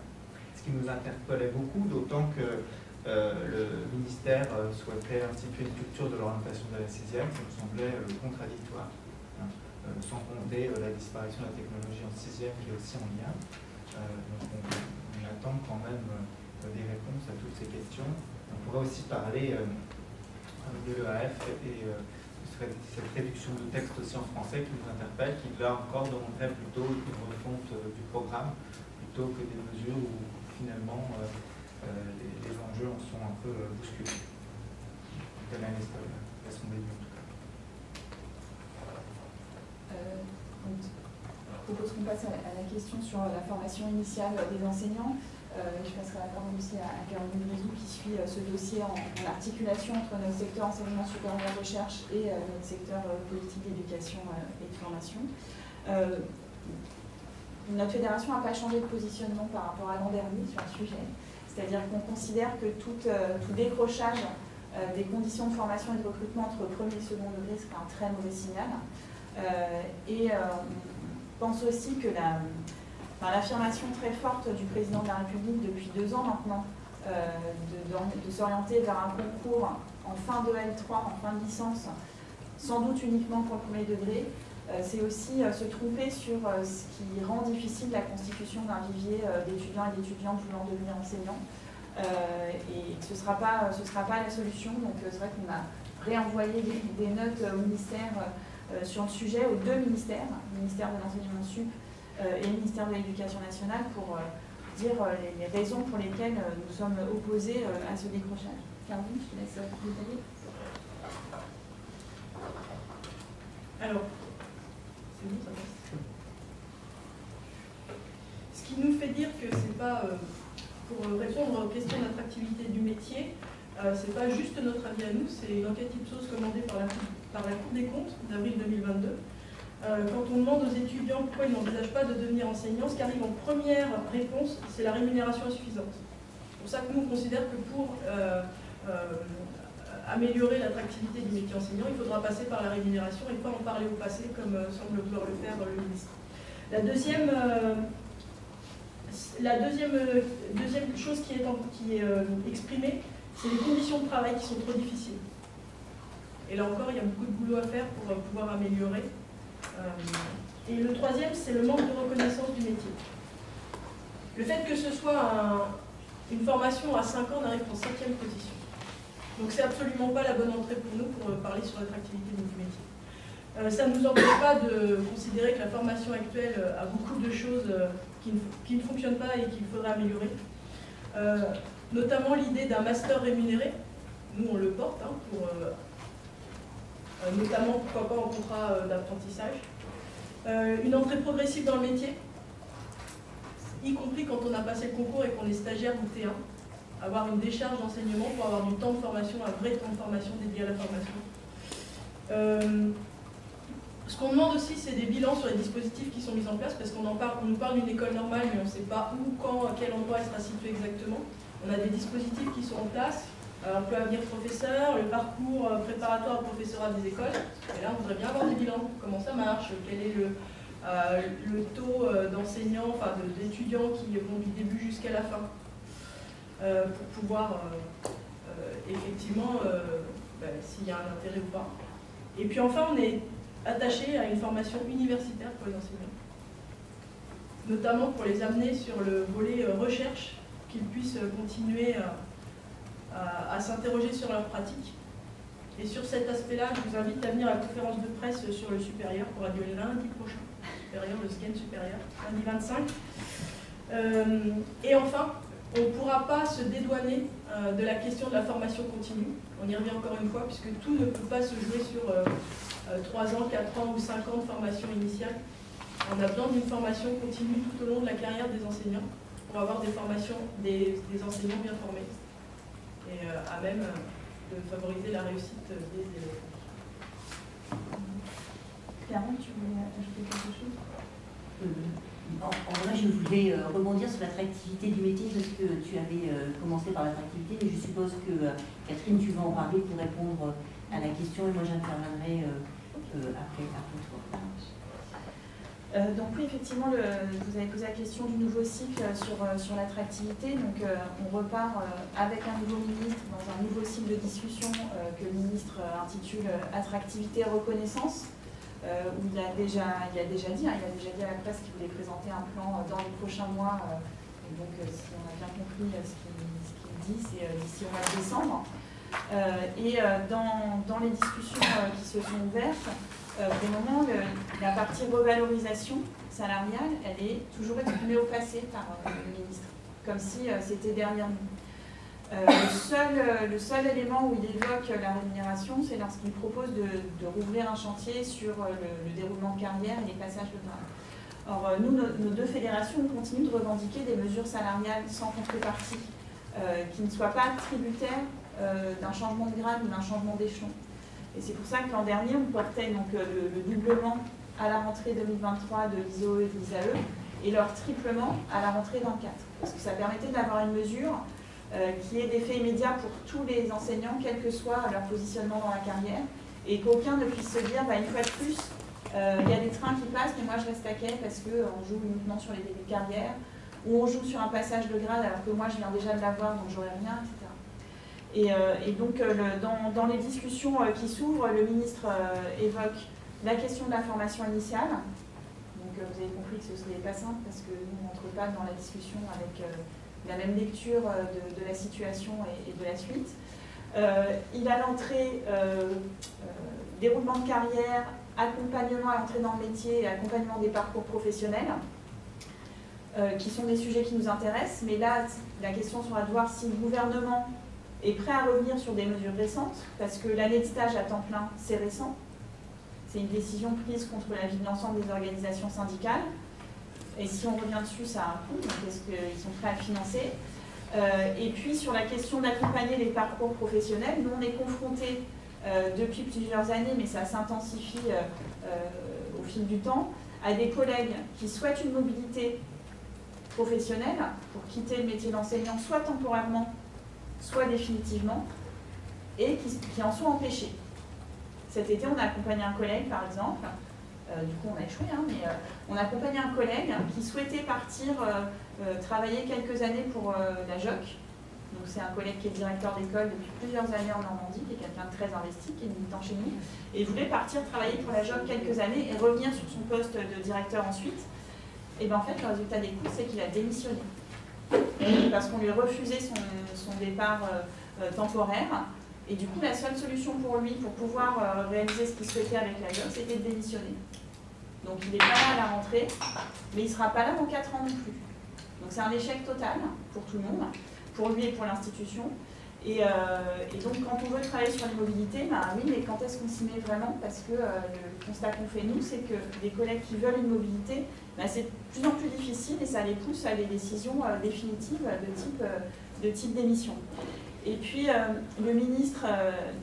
ce qui nous interpellait beaucoup, d'autant que le ministère souhaitait instituer une culture de l'orientation de la 6e, ça nous semblait contradictoire, hein, sans compter la disparition de la technologie en 6e qui est aussi en lien. Donc on attend quand même des réponses à toutes ces questions. On pourrait aussi parler de l'EAF et cette réduction de texte aussi en français qui nous interpelle, qui là encore demanderait plutôt une refonte du programme plutôt que des mesures où finalement les enjeux en sont un peu bousculés. Quelle est son début en tout cas. Je propose qu'on passe à la question sur la formation initiale des enseignants. Je passerai la parole aussi à Caroline Brézou qui suit ce dossier en articulation entre notre secteur enseignement supérieur recherche et notre secteur politique d'éducation et de formation. Notre fédération n'a pas changé de positionnement par rapport à l'an dernier sur le sujet. C'est-à-dire qu'on considère que tout décrochage des conditions de formation et de recrutement entre premier et second degré serait un très mauvais signal. On pense aussi que l'affirmation très forte du président de la République depuis 2 ans maintenant de s'orienter vers un concours en fin de L3, en fin de licence, sans doute uniquement pour le premier degré, c'est aussi se tromper sur ce qui rend difficile la constitution d'un vivier d'étudiants et d'étudiantes voulant devenir enseignants. Et ce ne sera pas la solution. Donc c'est vrai qu'on a réenvoyé des notes au ministère sur le sujet, aux 2 ministères, le ministère de l'enseignement sup et le ministère de l'Éducation nationale, pour dire les raisons pour lesquelles nous sommes opposés à ce décrochage. Caroline, je te laisse détailler. Alors, c'est bon, ça passe. Ce qui nous fait dire que c'est pas, pour répondre aux questions d'attractivité du métier, c'est pas juste notre avis à nous, c'est une enquête Ipsos commandée par la Cour des comptes d'avril 2022. Quand on demande aux étudiants pourquoi ils n'envisagent pas de devenir enseignants, ce qui arrive en première réponse, c'est la rémunération insuffisante. C'est pour ça que nous, on considère que pour améliorer l'attractivité du métier enseignant, il faudra passer par la rémunération et pas en parler au passé comme semble vouloir le faire le ministre. La deuxième chose qui est exprimée, c'est les conditions de travail qui sont trop difficiles. Et là encore, il y a beaucoup de boulot à faire pour pouvoir améliorer. Et le troisième, c'est le manque de reconnaissance du métier. Le fait que ce soit une formation à 5 ans, on arrive en 5e position. Donc c'est absolument pas la bonne entrée pour nous pour parler sur l'attractivité du métier. Ça ne nous empêche pas de considérer que la formation actuelle a beaucoup de choses qui ne fonctionnent pas et qu'il faudrait améliorer. Notamment l'idée d'un master rémunéré. Nous, on le porte, hein, pour, notamment, pourquoi pas, en contrat d'apprentissage. Une entrée progressive dans le métier, y compris quand on a passé le concours et qu'on est stagiaire ou T1. Avoir une décharge d'enseignement pour avoir du temps de formation, un vrai temps de formation dédié à la formation. Ce qu'on demande aussi, c'est des bilans sur les dispositifs qui sont mis en place, parce qu'on nous parle d'une école normale, mais on ne sait pas où, quand, à quel endroit elle sera située exactement. On a des dispositifs qui sont en place, emploi avenir professeur, le parcours préparatoire au professorat des écoles. Et là, on voudrait bien avoir des bilans, comment ça marche, quel est le taux d'enseignants, enfin d'étudiants qui vont du début jusqu'à la fin. Pour pouvoir effectivement s'il y a un intérêt ou pas. Et puis enfin, on est attaché à une formation universitaire pour les enseignants, notamment pour les amener sur le volet recherche, qu'ils puissent continuer à s'interroger sur leur pratique. Et sur cet aspect-là, je vous invite à venir à la conférence de presse sur le supérieur, qui aura lieu lundi prochain, le scan supérieur, lundi 25. Et enfin, on ne pourra pas se dédouaner de la question de la formation continue. On y revient encore une fois, puisque tout ne peut pas se jouer sur 3 ans, 4 ans ou 5 ans de formation initiale. On a besoin d'une formation continue tout au long de la carrière des enseignants pour avoir des formations, des enseignants bien formés et à même de favoriser la réussite des élèves. Caroline, tu voulais ajouter quelque chose ? En vrai, je voulais rebondir sur l'attractivité du métier parce que tu avais commencé par l'attractivité, mais je suppose que Catherine, tu vas en parler pour répondre à la question et moi j'interviendrai après toi. Donc oui, effectivement, vous avez posé la question du nouveau cycle sur l'attractivité. Donc on repart avec un nouveau ministre dans un nouveau cycle de discussion que le ministre intitule Attractivité et reconnaissance, où il a déjà dit à la presse qu'il voulait présenter un plan dans les prochains mois. Donc si on a bien compris ce qu'il dit, c'est d'ici au mois de décembre. Dans les discussions qui se sont ouvertes, pour le moment, la partie revalorisation salariale, elle est toujours exprimée au passé par le ministre, comme si c'était derrière nous. Le seul élément où il évoque la rémunération, c'est lorsqu'il propose de rouvrir un chantier sur le déroulement de carrière et les passages de grade. Or, nous, nos deux fédérations, on continue de revendiquer des mesures salariales sans contrepartie, qui ne soient pas tributaires d'un changement de grade ou d'un changement d'échelon. Et c'est pour ça que l'an dernier, on portait donc, le doublement à la rentrée 2023 de l'ISOE et de l'ISAE et leur triplement à la rentrée 2024. Parce que ça permettait d'avoir une mesure qui ait d'effet immédiat pour tous les enseignants, quel que soit leur positionnement dans la carrière, et qu'aucun ne puisse se dire, une fois de plus, il y a des trains qui passent, mais moi je reste à quai parce qu'on joue uniquement sur les débuts de carrière, ou on joue sur un passage de grade alors que moi je viens déjà de l'avoir, donc j'aurai rien, etc. Et donc, dans les discussions qui s'ouvrent, le ministre évoque la question de la formation initiale. Donc, vous avez compris que ce n'est pas simple parce que nous, on n'entre pas dans la discussion avec la même lecture de la situation et de la suite. Il a l'entrée, déroulement de carrière, accompagnement à l'entrée dans le métier et accompagnement des parcours professionnels, qui sont des sujets qui nous intéressent. Mais là, la question sera de voir si le gouvernement est prêt à revenir sur des mesures récentes, parce que l'année de stage à temps plein, c'est récent. C'est une décision prise contre l'avis de l'ensemble des organisations syndicales. Et si on revient dessus, ça a un coût, donc est-ce qu'ils sont prêts à financer? Et puis sur la question d'accompagner les parcours professionnels, nous on est confrontés depuis plusieurs années, mais ça s'intensifie au fil du temps, à des collègues qui souhaitent une mobilité professionnelle pour quitter le métier d'enseignant, soit temporairement, soit définitivement, et qui en sont empêchés. Cet été, on a accompagné un collègue, par exemple, du coup on a échoué, mais on a accompagné un collègue qui souhaitait partir travailler quelques années pour la JOC. Donc c'est un collègue qui est directeur d'école depuis plusieurs années en Normandie, qui est quelqu'un de très investi, qui est militant chez nous, et voulait partir travailler pour la JOC quelques années et revenir sur son poste de directeur ensuite. Et bien en fait, le résultat des courses, c'est qu'il a démissionné. Parce qu'on lui a refusé son départ temporaire. Et du coup, la seule solution pour lui, pour pouvoir réaliser ce qu'il souhaitait avec la JOC, c'était de démissionner. Donc il n'est pas là à la rentrée, mais il ne sera pas là dans 4 ans non plus. Donc c'est un échec total pour tout le monde, pour lui et pour l'institution. Et donc quand on veut travailler sur les mobilités, oui, mais quand est-ce qu'on s'y met vraiment? Parce que le constat qu'on fait nous, c'est que les collègues qui veulent une mobilité, c'est de plus en plus difficile et ça les pousse à des décisions définitives de type d'émission. Et puis le ministre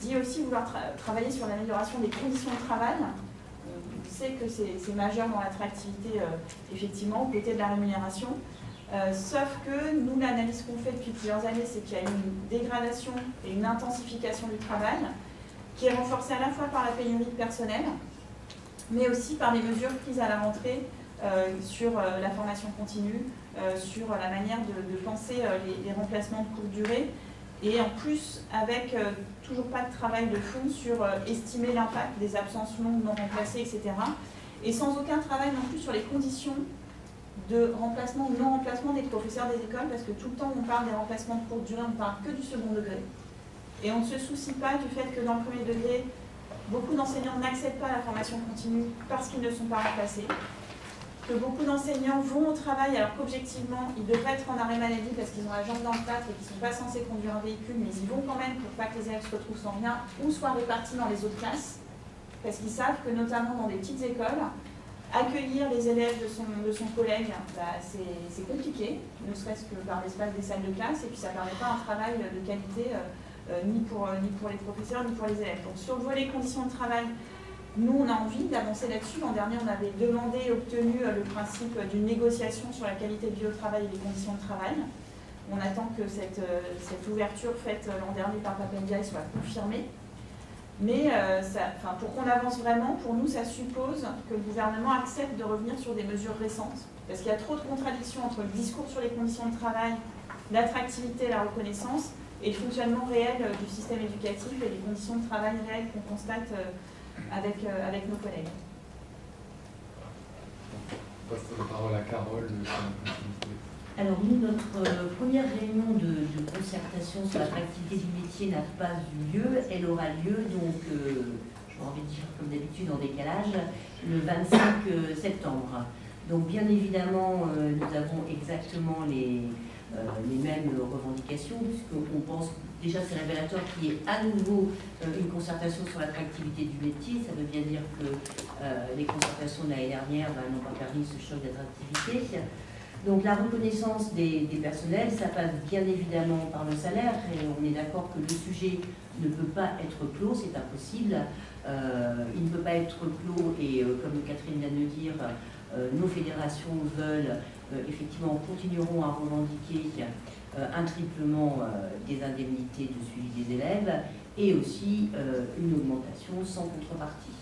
dit aussi vouloir travailler sur l'amélioration des conditions de travail. On sait que c'est majeur dans l'attractivité, effectivement, aux côtés de la rémunération. Sauf que nous, l'analyse qu'on fait depuis plusieurs années, c'est qu'il y a une dégradation et une intensification du travail qui est renforcée à la fois par la pénurie de personnel, mais aussi par les mesures prises à la rentrée sur la formation continue, sur la manière de penser les remplacements de courte durée, et en plus avec toujours pas de travail de fond sur estimer l'impact des absences longues non remplacées, etc. Et sans aucun travail non plus sur les conditions de remplacement ou non-remplacement des professeurs des écoles, parce que tout le temps on parle des remplacements de courte durée, on ne parle que du second degré. Et on ne se soucie pas du fait que dans le premier degré, beaucoup d'enseignants n'accèdent pas à la formation continue parce qu'ils ne sont pas remplacés, que beaucoup d'enseignants vont au travail alors qu'objectivement, ils devraient être en arrêt maladie parce qu'ils ont la jambe dans le plâtre et qu'ils ne sont pas censés conduire un véhicule, mais ils y vont quand même pour pas que les élèves se retrouvent sans rien ou soient répartis dans les autres classes, parce qu'ils savent que notamment dans des petites écoles, accueillir les élèves de son collègue, c'est compliqué, ne serait-ce que par l'espace des salles de classe, et puis ça ne permet pas un travail de qualité ni pour les professeurs, ni pour les élèves. Donc sur le volet conditions de travail, nous on a envie d'avancer là-dessus. L'an dernier, on avait demandé et obtenu le principe d'une négociation sur la qualité de vie au travail et les conditions de travail. On attend que cette ouverture faite l'an dernier par Papendiaï soit confirmée. Mais pour qu'on avance vraiment, pour nous, ça suppose que le gouvernement accepte de revenir sur des mesures récentes. Parce qu'il y a trop de contradictions entre le discours sur les conditions de travail, l'attractivité et la reconnaissance, et le fonctionnement réel du système éducatif et les conditions de travail réelles qu'on constate avec nos collègues. Je passe la parole à Carole. Alors nous, notre première réunion de concertation sur l'attractivité du métier n'a pas eu lieu. Elle aura lieu, donc, j'ai envie de dire comme d'habitude en décalage, le 25 septembre. Donc bien évidemment, nous avons exactement les mêmes revendications, puisqu'on pense déjà c'est révélateur qu'il y ait à nouveau une concertation sur l'attractivité du métier. Ça veut bien dire que les concertations de l'année dernière n'ont pas permis ce choc d'attractivité. Donc la reconnaissance des personnels, ça passe bien évidemment par le salaire, et on est d'accord que le sujet ne peut pas être clos, c'est impossible. Il ne peut pas être clos, et comme Catherine vient de le dire, nos fédérations veulent, effectivement, continueront à revendiquer un triplement des indemnités de suivi des élèves, et aussi une augmentation sans contrepartie.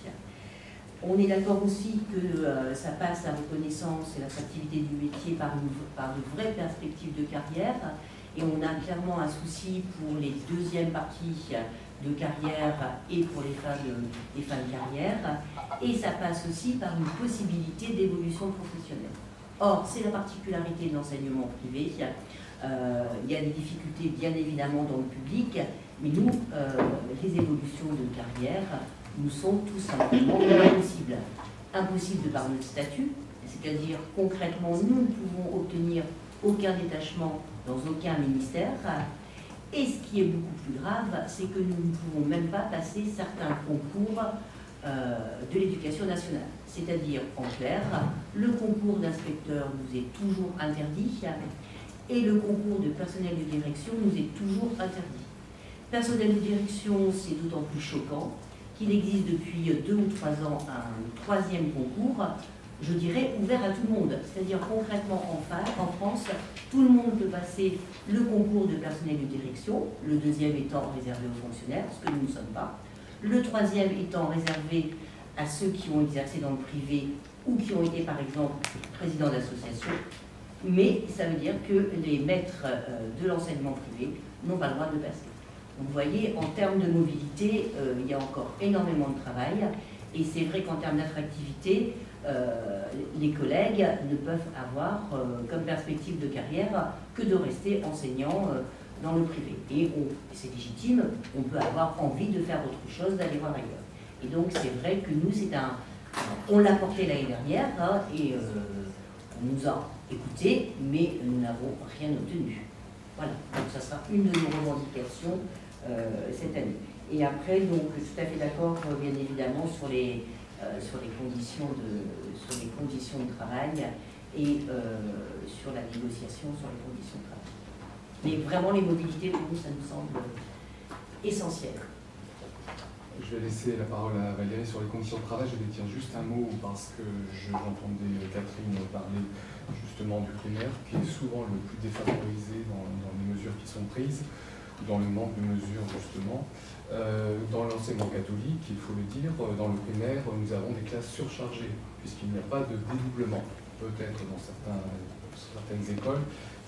On est d'accord aussi que ça passe la reconnaissance et l'attractivité du métier par de vraies perspectives de carrière. Et on a clairement un souci pour les deuxièmes parties de carrière et pour les fins de carrière. Et ça passe aussi par une possibilité d'évolution professionnelle. Or, c'est la particularité de l'enseignement privé. Il y a des difficultés bien évidemment dans le public, mais nous, les évolutions de carrière nous sont tout simplement impossibles. Impossible de par notre statut, c'est-à-dire concrètement, nous ne pouvons obtenir aucun détachement dans aucun ministère. Et ce qui est beaucoup plus grave, c'est que nous ne pouvons même pas passer certains concours de l'éducation nationale. C'est-à-dire, en clair, le concours d'inspecteur nous est toujours interdit et le concours de personnel de direction nous est toujours interdit. Personnel de direction, c'est d'autant plus choquant qu'il existe depuis 2 ou 3 ans un 3e concours, je dirais, ouvert à tout le monde. C'est-à-dire concrètement en France, tout le monde peut passer le concours de personnel de direction, le 2e étant réservé aux fonctionnaires, ce que nous ne sommes pas, le 3e étant réservé à ceux qui ont exercé dans le privé ou qui ont été par exemple présidents d'associations, mais ça veut dire que les maîtres de l'enseignement privé n'ont pas le droit de le passer. Donc vous voyez, en termes de mobilité, il y a encore énormément de travail, et c'est vrai qu'en termes d'attractivité, les collègues ne peuvent avoir comme perspective de carrière que de rester enseignant dans le privé. Et c'est légitime, on peut avoir envie de faire autre chose, d'aller voir ailleurs. Et donc c'est vrai que nous, on l'a porté l'année dernière, et on nous a écoutés, mais nous n'avons rien obtenu. Voilà, donc ça sera une de nos revendications cette année. Et après, donc, tout à fait d'accord, bien évidemment, sur les conditions de travail et sur la négociation sur les conditions de travail. Mais vraiment, les mobilités, pour nous, ça nous semble essentiel. Je vais laisser la parole à Valérie sur les conditions de travail. Je vais dire juste un mot parce que j'entendais Catherine parler justement du primaire, qui est souvent le plus défavorisé dans les mesures qui sont prises, dans le manque de mesures justement. Dans l'enseignement catholique, il faut le dire, dans le primaire, nous avons des classes surchargées, puisqu'il n'y a pas de dédoublement. Peut-être dans certaines écoles,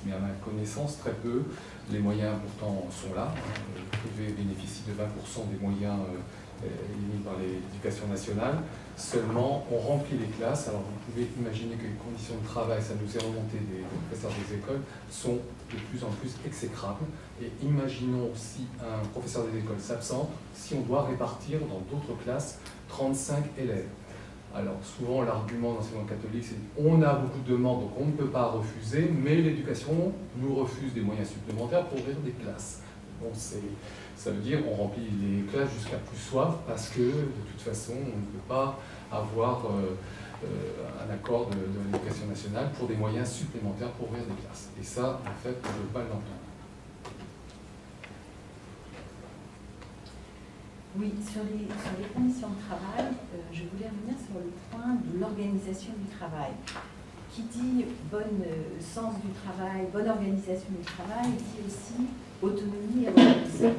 mais à ma connaissance, très peu. Les moyens pourtant sont là. Le privé bénéficie de 20% des moyens émis par l'éducation nationale. Seulement, on remplit les classes. Alors vous pouvez imaginer que les conditions de travail, ça nous est remonté des professeurs des écoles, sont de plus en plus exécrables. Et imaginons si un professeur des écoles s'absente, si on doit répartir dans d'autres classes 35 élèves. Alors souvent l'argument d'enseignement catholique, c'est qu'on a beaucoup de demandes, donc on ne peut pas refuser, mais l'éducation nous refuse des moyens supplémentaires pour ouvrir des classes. Bon, ça veut dire qu'on remplit les classes jusqu'à plus soif, parce que de toute façon on ne peut pas avoir un accord de l'éducation nationale pour des moyens supplémentaires pour ouvrir des classes. Et ça, en fait, on ne veut pas l'entendre. Oui, sur les conditions de travail, je voulais revenir sur le point de l'organisation du travail. Qui dit sens du travail, bonne organisation du travail, dit aussi autonomie et organisation.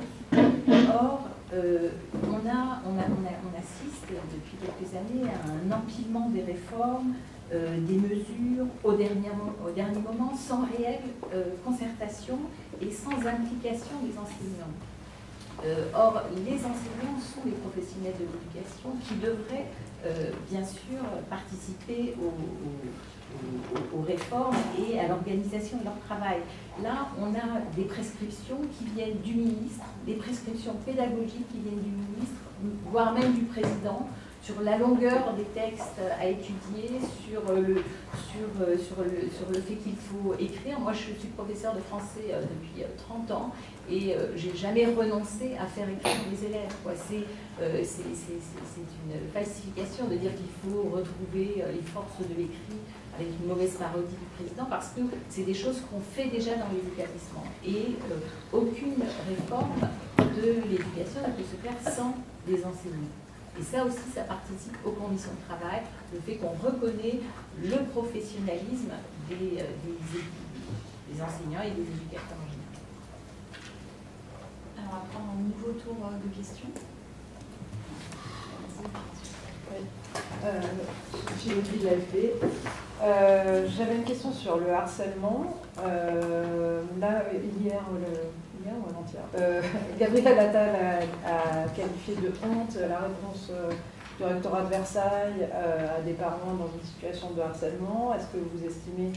Or, on assiste depuis quelques années à un empilement des réformes, des mesures au dernier moment, sans réelle concertation et sans implication des enseignants. Or, les enseignants sont les professionnels de l'éducation qui devraient bien sûr participer aux réformes et à l'organisation de leur travail. Là, on a des prescriptions qui viennent du ministre, des prescriptions pédagogiques qui viennent du ministre, voire même du président, sur la longueur des textes à étudier, sur le fait qu'il faut écrire. Moi, je suis professeure de français depuis 30 ans et j'ai jamais renoncé à faire écrire les élèves. C'est une falsification de dire qu'il faut retrouver les forces de l'écrit avec une mauvaise parodie du président, parce que c'est des choses qu'on fait déjà dans les établissements. Et aucune réforme de l'éducation ne peut se faire sans des enseignants. Et ça aussi, ça participe aux conditions de travail, le fait qu'on reconnaît le professionnalisme des enseignants et des éducateurs en général. Alors, on va prendre un nouveau tour de questions. J'ai oublié de l'AFP. J'avais une question sur le harcèlement. Là, hier ou avant-hier, Gabriel Attal a qualifié de honte la réponse du rectorat de Versailles à des parents dans une situation de harcèlement. Est-ce que vous estimez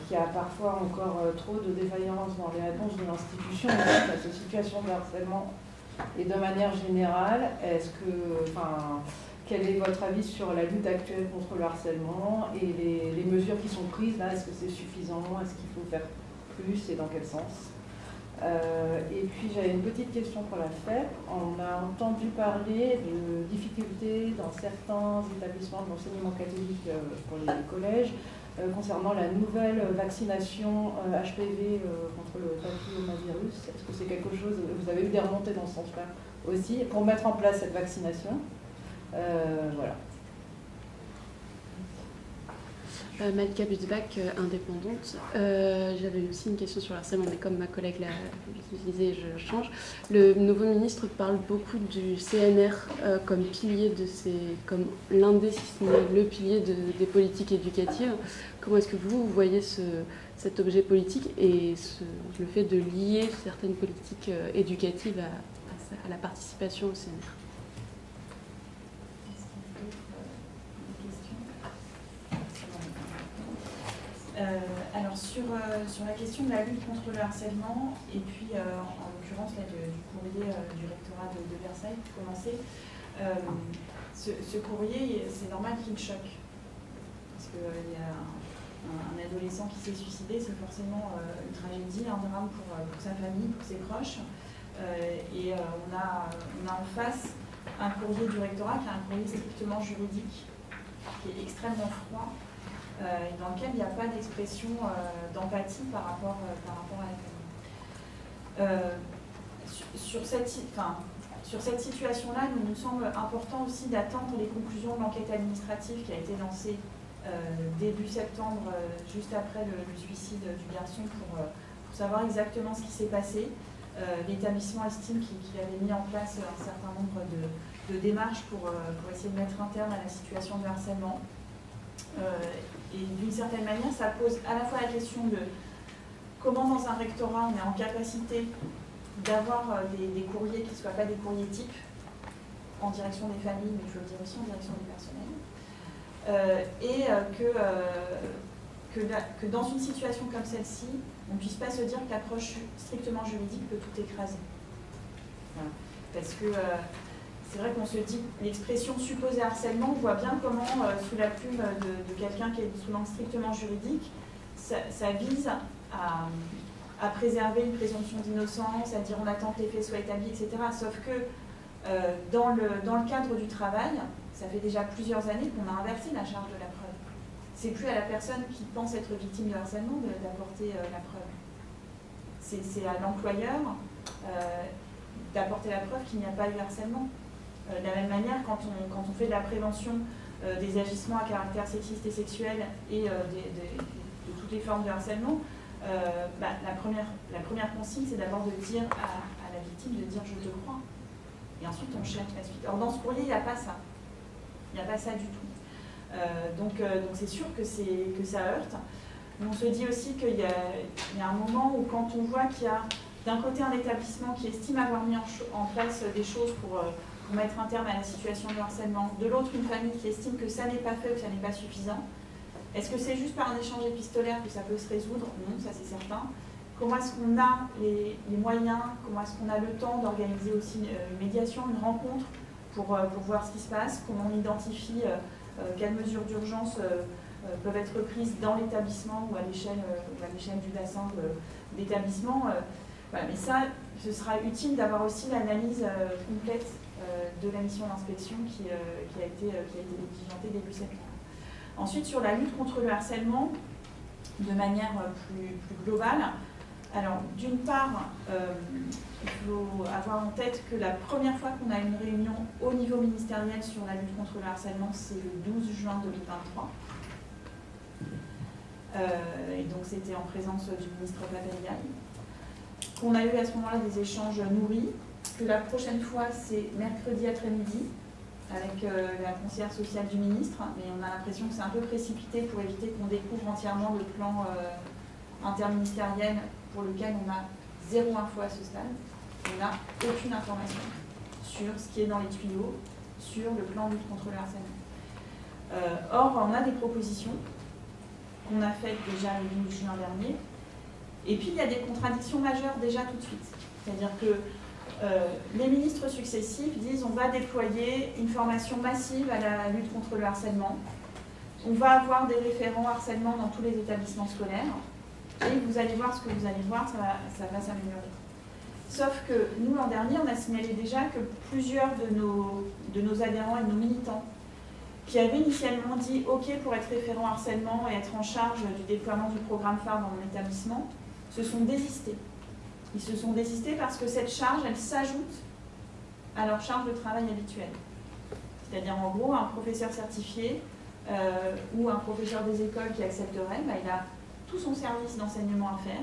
qu'il y a parfois encore trop de défaillances dans les réponses de l'institution à cette situation de harcèlement? Et de manière générale, quel est votre avis sur la lutte actuelle contre le harcèlement et les mesures qui sont prises là? Est-ce que c'est suffisant? Est-ce qu'il faut faire plus et dans quel sens? Et puis j'avais une petite question pour la FEP. On a entendu parler de difficultés dans certains établissements de l'enseignement catholique pour les collèges concernant la nouvelle vaccination HPV contre le papillomavirus. Est-ce que c'est quelque chose, vous avez eu des remontées dans ce sens-là aussi, pour mettre en place cette vaccination? Voilà. Malika Butzbach, indépendante. J'avais aussi une question sur le harcèlement, mais comme ma collègue l'a disait, je change. Le nouveau ministre parle beaucoup du CNR comme pilier comme l'un des, si ce n'est le pilier des politiques éducatives. Comment est-ce que vous voyez cet objet politique et le fait de lier certaines politiques éducatives à la participation au CNR? Alors sur la question de la lutte contre le harcèlement et puis en l'occurrence du courrier du rectorat de Versailles pour commencer, ce courrier, c'est normal qu'il choque parce qu'il y a un adolescent qui s'est suicidé, c'est forcément une tragédie, un drame pour sa famille, pour ses proches, et on a en face un courrier du rectorat qui est un courrier strictement juridique, qui est extrêmement froid, dans lequel il n'y a pas d'expression d'empathie par rapport à la famille. Sur cette situation-là, il nous semble important aussi d'attendre les conclusions de l'enquête administrative qui a été lancée début septembre, juste après le suicide du garçon, pour savoir exactement ce qui s'est passé. L'établissement estime qu'il avait mis en place un certain nombre de démarches pour essayer de mettre un terme à la situation de harcèlement. Et d'une certaine manière, ça pose à la fois la question de comment dans un rectorat on est en capacité d'avoir des courriers qui ne soient pas des courriers types en direction des familles, mais je veux dire aussi en direction du personnel, que dans une situation comme celle-ci, on ne puisse pas se dire que l'approche strictement juridique peut tout écraser. Voilà. Parce que c'est vrai qu'on se dit, l'expression supposé harcèlement, on voit bien comment, sous la plume de quelqu'un qui est sous l'angle strictement juridique, ça vise à préserver une présomption d'innocence, à dire on attend que les faits soient établis, etc. Sauf que dans le cadre du travail, ça fait déjà plusieurs années qu'on a inversé la charge de la preuve. C'est plus à la personne qui pense être victime de harcèlement d'apporter la preuve. C'est à l'employeur d'apporter la preuve qu'il n'y a pas eu harcèlement. De la même manière, quand on fait de la prévention des agissements à caractère sexiste et sexuel et de toutes les formes de harcèlement, la première consigne, c'est d'abord de dire à la victime de dire « je te crois ». Et ensuite, on cherche la suite. Or, dans ce courrier, il n'y a pas ça. Il n'y a pas ça du tout. Donc c'est sûr que ça heurte. Mais on se dit aussi qu'il y a un moment où quand on voit qu'il y a d'un côté un établissement qui estime avoir mis en place des choses pour mettre un terme à la situation de harcèlement, de l'autre une famille qui estime que ça n'est pas fait ou que ça n'est pas suffisant, est-ce que c'est juste par un échange épistolaire que ça peut se résoudre? Non, ça c'est certain. Comment est-ce qu'on a les moyens, comment est-ce qu'on a le temps d'organiser aussi une médiation, une rencontre pour voir ce qui se passe, comment on identifie quelles mesures d'urgence peuvent être prises dans l'établissement ou à l'échelle du bassin d'établissement. Voilà. Mais ça, ce sera utile d'avoir aussi l'analyse complète de la mission d'inspection qui a été diligentée début septembre. Ensuite, sur la lutte contre le harcèlement, de manière plus globale, alors d'une part, il faut avoir en tête que la première fois qu'on a une réunion au niveau ministériel sur la lutte contre le harcèlement, c'est le 12 juin 2023. Et donc c'était en présence du ministre Papendiaï. Qu'on a eu à ce moment-là des échanges nourris, que la prochaine fois c'est mercredi après-midi avec la conseillère sociale du ministre, mais on a l'impression que c'est un peu précipité pour éviter qu'on découvre entièrement le plan interministériel pour lequel on a zéro info à ce stade. On n'a aucune information sur ce qui est dans les tuyaux, sur le plan de lutte contre le harcèlement. Or, on a des propositions qu'on a faites déjà le 12 juin dernier, et puis il y a des contradictions majeures déjà tout de suite. C'est-à-dire que les ministres successifs disent on va déployer une formation massive à la lutte contre le harcèlement, on va avoir des référents harcèlement dans tous les établissements scolaires, et vous allez voir ce que vous allez voir, ça va s'améliorer. Sauf que nous, l'an dernier, on a signalé déjà que plusieurs de nos adhérents et de nos militants qui avaient initialement dit « OK pour être référent harcèlement et être en charge du déploiement du programme phare dans mon établissement », se sont désistés. Ils se sont désistés parce que cette charge, elle s'ajoute à leur charge de travail habituelle. C'est-à-dire, en gros, un professeur certifié ou un professeur des écoles qui accepterait, il a tout son service d'enseignement à faire,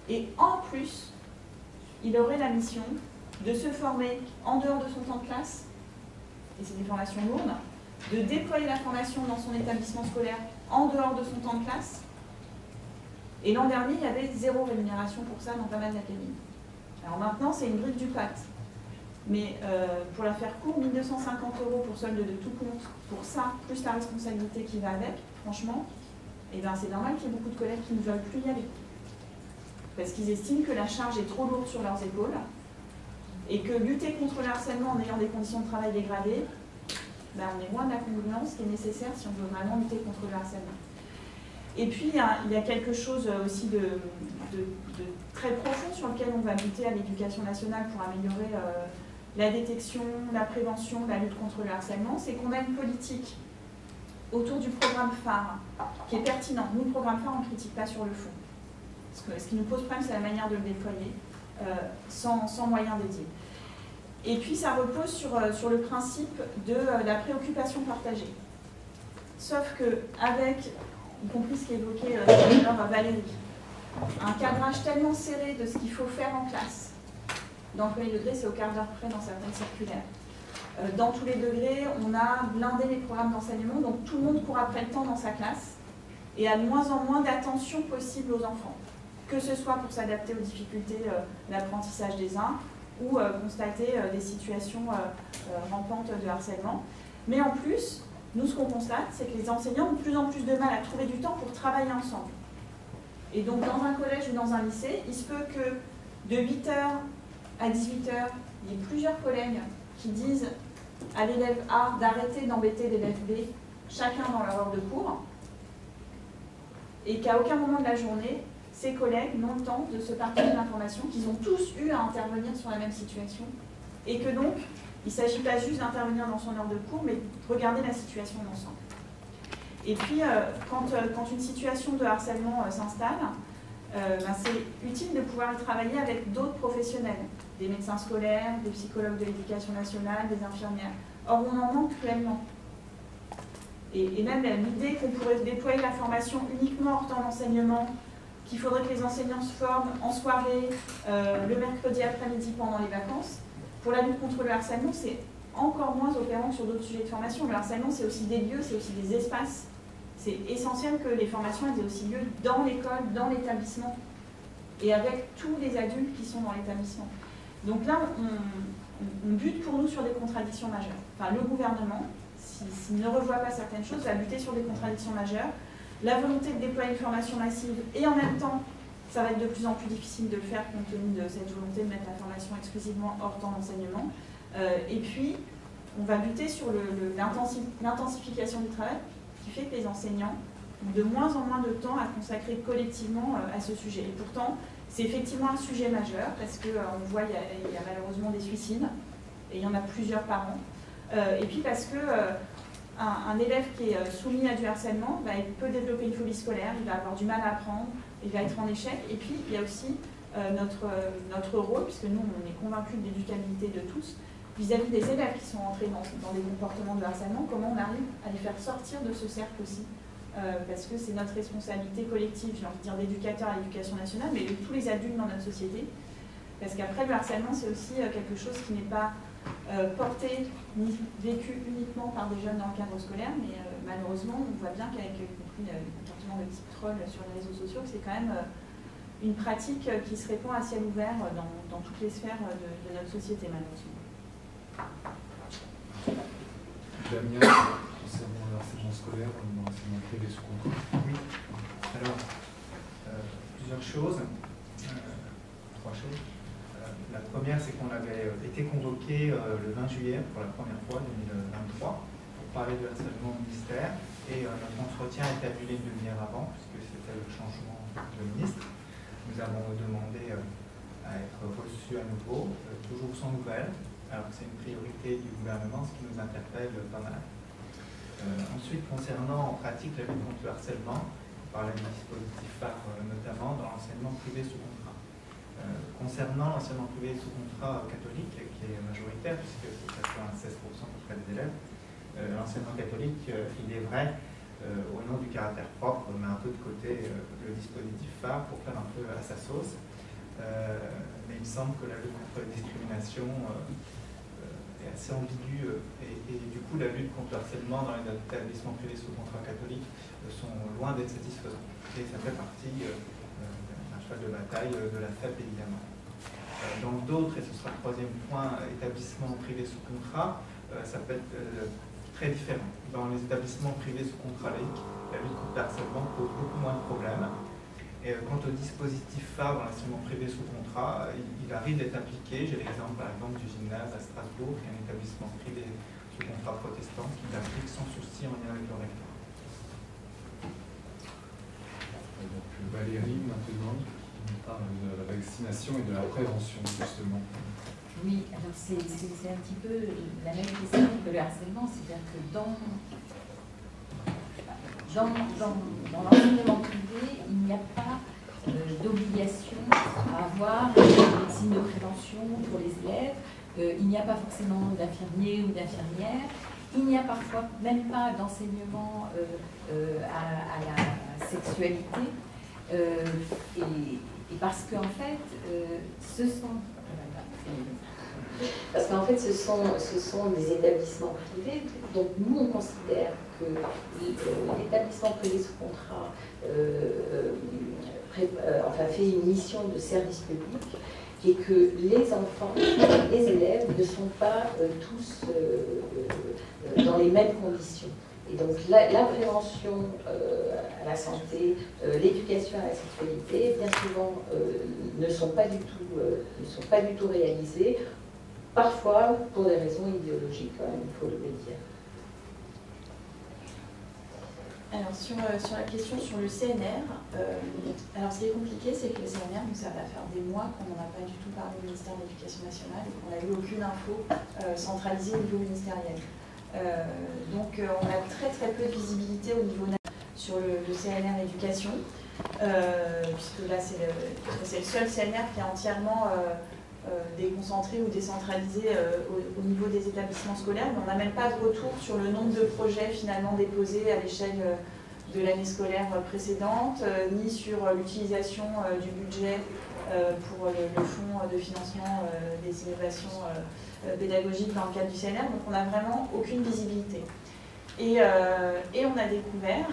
et en plus, il aurait la mission de se former en dehors de son temps de classe, et c'est des formations lourdes, de déployer la formation dans son établissement scolaire en dehors de son temps de classe. Et l'an dernier, il y avait zéro rémunération pour ça dans pas mal d'académies. Alors maintenant, c'est une grille du pacte. Mais pour la faire court, 1 250 € pour solde de tout compte, pour ça, plus la responsabilité qui va avec, franchement, eh ben, c'est normal qu'il y ait beaucoup de collègues qui ne veulent plus y aller. Parce qu'ils estiment que la charge est trop lourde sur leurs épaules et que lutter contre le harcèlement en ayant des conditions de travail dégradées, ben, on est loin de la congruence qui est nécessaire si on veut vraiment lutter contre le harcèlement. Et puis, il y a quelque chose aussi de très profond sur lequel on va lutter à l'Éducation nationale pour améliorer la détection, la prévention, la lutte contre le harcèlement, c'est qu'on a une politique autour du programme phare qui est pertinent. Nous, le programme phare, on ne critique pas sur le fond. Ce qui nous pose problème, c'est la manière de le déployer sans moyens dédiés. Et puis, ça repose sur le principe de la préoccupation partagée. Sauf qu'avec, y compris ce qu'évoquait tout à l'heure Valérie, un cadrage tellement serré de ce qu'il faut faire en classe. Dans le premier degré, c'est au quart d'heure près dans certaines circulaires. Dans tous les degrés, on a blindé les programmes d'enseignement, donc tout le monde court après le temps dans sa classe et a de moins en moins d'attention possible aux enfants, que ce soit pour s'adapter aux difficultés d'apprentissage des uns ou constater des situations rampantes de harcèlement. Mais en plus, nous, ce qu'on constate, c'est que les enseignants ont de plus en plus de mal à trouver du temps pour travailler ensemble. Et donc, dans un collège ou dans un lycée, il se peut que de 8h à 18h, il y ait plusieurs collègues qui disent à l'élève A d'arrêter d'embêter l'élève B, chacun dans leur heure de cours, et qu'à aucun moment de la journée, ces collègues n'ont le temps de se partager l'information, qu'ils ont tous eu à intervenir sur la même situation, et que donc, il ne s'agit pas juste d'intervenir dans son heure de cours, mais de regarder la situation d'ensemble. Et puis, quand une situation de harcèlement s'installe, c'est utile de pouvoir y travailler avec d'autres professionnels, des médecins scolaires, des psychologues de l'éducation nationale, des infirmières. Or, on en manque cruellement. Et même l'idée qu'on pourrait déployer la formation uniquement hors temps d'enseignement, qu'il faudrait que les enseignants se forment en soirée, le mercredi après-midi pendant les vacances, Pour la lutte contre le harcèlement, c'est encore moins opérant que sur d'autres sujets de formation. Le harcèlement, c'est aussi des lieux, c'est aussi des espaces. C'est essentiel que les formations aient aussi lieu dans l'école, dans l'établissement, et avec tous les adultes qui sont dans l'établissement. Donc là, on bute pour nous sur des contradictions majeures. Enfin, le gouvernement, s'il ne revoit pas certaines choses, va buter sur des contradictions majeures. La volonté de déployer une formation massive, et en même temps, ça va être de plus en plus difficile de le faire compte tenu de cette volonté de mettre la formation exclusivement hors temps d'enseignement. Et puis, on va buter sur l'intensification du travail qui fait que les enseignants ont de moins en moins de temps à consacrer collectivement à ce sujet. Et pourtant, c'est effectivement un sujet majeur parce qu'on voit qu'il y a malheureusement des suicides, et il y en a plusieurs par an. Et puis parce que un élève qui est soumis à du harcèlement, il peut développer une phobie scolaire, il va avoir du mal à apprendre, il va être en échec. Et puis il y a aussi notre rôle, puisque nous on est convaincus de l'éducabilité de tous, vis-à-vis des élèves qui sont entrés dans des comportements de harcèlement, comment on arrive à les faire sortir de ce cercle aussi. Parce que c'est notre responsabilité collective, j'ai envie de dire d'éducateur à l'éducation nationale, mais de tous les adultes dans notre société. Parce qu'après, le harcèlement, c'est aussi quelque chose qui n'est pas porté ni vécu uniquement par des jeunes dans le cadre scolaire, mais malheureusement, on voit bien qu'avec le comportement de type troll sur les réseaux sociaux, c'est quand même une pratique qui se répand à ciel ouvert dans toutes les sphères de notre société, malheureusement. Damien, concernant le harcèlement scolaire, dans l'enseignement privé sous contrat. Oui, alors, plusieurs choses, trois choses. La première, c'est qu'on avait été convoqué le 20 juillet pour la première fois, 2023, pour parler de harcèlement au ministère, et notre entretien a été annulé une demi-heure avant, puisque c'était le changement de ministre. Nous avons demandé à être reçus à nouveau, toujours sans nouvelles, alors que c'est une priorité du gouvernement, ce qui nous interpelle pas mal. Ensuite, concernant en pratique la lutte contre le harcèlement, on parlait du dispositif phare notamment dans l'enseignement privé sous contrat. Concernant l'enseignement privé sous contrat catholique, qui est majoritaire, puisque c'est 96% près des élèves, l'enseignement catholique, il est vrai, au nom du caractère propre, on met un peu de côté le dispositif phare pour faire un peu à sa sauce. Mais il me semble que la lutte contre la discrimination est assez ambiguë et du coup la lutte contre le harcèlement dans les établissements privés sous contrat catholique sont loin d'être satisfaisantes. Et ça fait partie d'un cheval de bataille de la FEP évidemment. Dans d'autres, et ce sera le troisième point, établissements privés sous contrat, ça peut être très différent. Dans les établissements privés sous contrat laïque, la lutte contre le harcèlement pose beaucoup moins de problèmes. Et quant au dispositif phare dans l'enseignement privé sous contrat, il arrive d'être appliqué. J'ai l'exemple par exemple du gymnase à Strasbourg, qui est un établissement privé sous contrat protestant qui l'applique sans souci en lien avec le recteur. Donc Valérie maintenant, qui parle de la vaccination et de la prévention justement. Oui, alors c'est un petit peu la même question que le harcèlement, c'est-à-dire que dans l'enseignement privé, il n'y a pas d'obligation à avoir une médecine de prévention pour les élèves. Il n'y a pas forcément d'infirmiers ou d'infirmières. Il n'y a parfois même pas d'enseignement à la sexualité. Et parce qu'en fait, ce sont des établissements privés, donc nous on considère que l'établissement privé sous contrat fait une mission de service public et que les enfants, les élèves ne sont pas tous dans les mêmes conditions. Et donc la prévention à la santé, l'éducation à la sexualité, bien souvent ne sont pas du tout réalisées, parfois pour des raisons idéologiques quand même, il faut le dire. Alors sur la question sur le CNR, alors ce qui est compliqué, c'est que le CNR, nous, ça va faire des mois qu'on n'en a pas du tout parlé au ministère de l'Éducation nationale et qu'on n'a eu aucune info centralisée au niveau ministériel. Donc on a très peu de visibilité au niveau national sur le CNR éducation, puisque là c'est le seul CNR qui est entièrement déconcentré ou décentralisé au niveau des établissements scolaires, mais on n'a même pas de retour sur le nombre de projets finalement déposés à l'échelle de l'année scolaire précédente, ni sur l'utilisation du budget pour le fonds de financement des innovations pédagogiques dans le cadre du CNR. Donc on n'a vraiment aucune visibilité. Et on a découvert,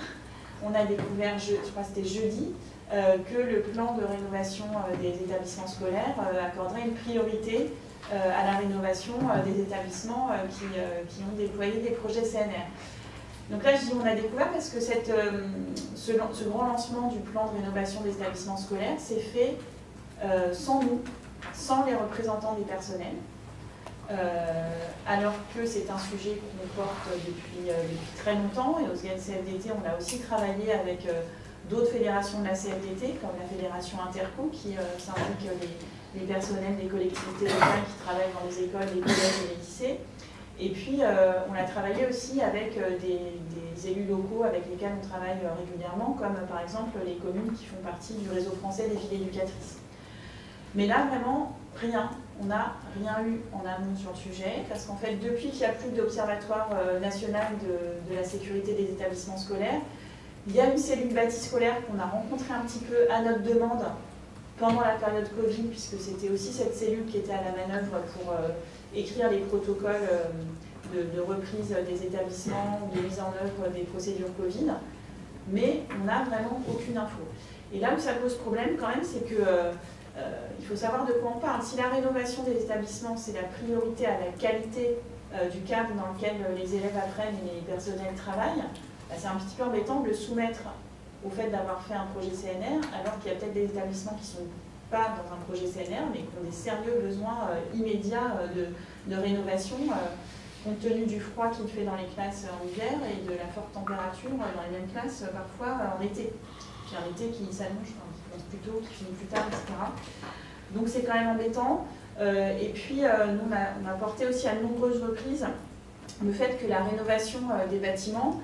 je crois que c'était jeudi, que le plan de rénovation des établissements scolaires accorderait une priorité à la rénovation des établissements qui ont déployé des projets CNR. Donc là, je dis on a découvert parce que ce grand lancement du plan de rénovation des établissements scolaires s'est fait sans nous, sans les représentants des personnels, alors que c'est un sujet qu'on porte depuis très longtemps. Et au CFDT, on a aussi travaillé avec d'autres fédérations de la CFDT, comme la fédération Interco, qui s'implique les personnels des collectivités locales qui travaillent dans les écoles, les collèges et les lycées. Et puis, on a travaillé aussi avec des élus locaux avec lesquels on travaille régulièrement, comme par exemple les communes qui font partie du réseau français des villes éducatrices. Mais là, vraiment, rien. On n'a rien eu en amont sur le sujet, parce qu'en fait, depuis qu'il n'y a plus d'observatoire national de la sécurité des établissements scolaires, il y a une cellule bâtie scolaire qu'on a rencontrée un petit peu à notre demande pendant la période Covid, puisque c'était aussi cette cellule qui était à la manœuvre pour écrire les protocoles de reprise des établissements, de mise en œuvre des procédures Covid, mais on n'a vraiment aucune info. Et là où ça pose problème quand même, c'est que il faut savoir de quoi on parle. Si la rénovation des établissements, c'est la priorité à la qualité du cadre dans lequel les élèves apprennent et les personnels travaillent, bah, c'est un petit peu embêtant de le soumettre au fait d'avoir fait un projet CNR, alors qu'il y a peut-être des établissements qui ne sont pas dans un projet CNR, mais qui ont des sérieux besoins immédiats de rénovation, compte tenu du froid qu'il fait dans les classes en hiver et de la forte température dans les mêmes classes parfois en été. Puis un été qui s'allonge, qui commence plus tôt, qui finit plus tard, etc. Donc c'est quand même embêtant. Et puis nous, on a porté aussi à de nombreuses reprises le fait que la rénovation des bâtiments,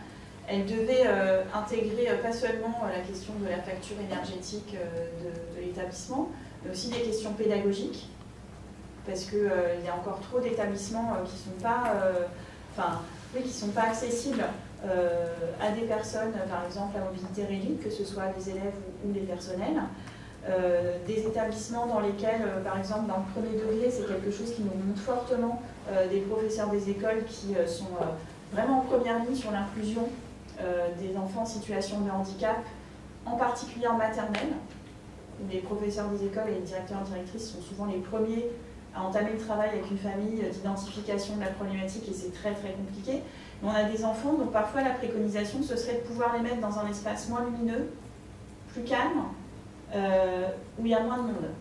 elle devait intégrer pas seulement la question de la facture énergétique de l'établissement, mais aussi des questions pédagogiques, parce qu'il y a encore trop d'établissements qui ne sont pas accessibles à des personnes, par exemple à mobilité réduite, que ce soit les élèves ou les personnels. Des établissements dans lesquels, par exemple, dans le premier degré, c'est quelque chose qui nous montre fortement, des professeurs des écoles qui sont vraiment en première ligne sur l'inclusion des enfants en situation de handicap, en particulier en maternelle. Les professeurs des écoles et les directeurs et directrices sont souvent les premiers à entamer le travail avec une famille d'identification de la problématique, et c'est très très compliqué. Mais on a des enfants dont parfois la préconisation, ce serait de pouvoir les mettre dans un espace moins lumineux, plus calme, où il y a moins de monde.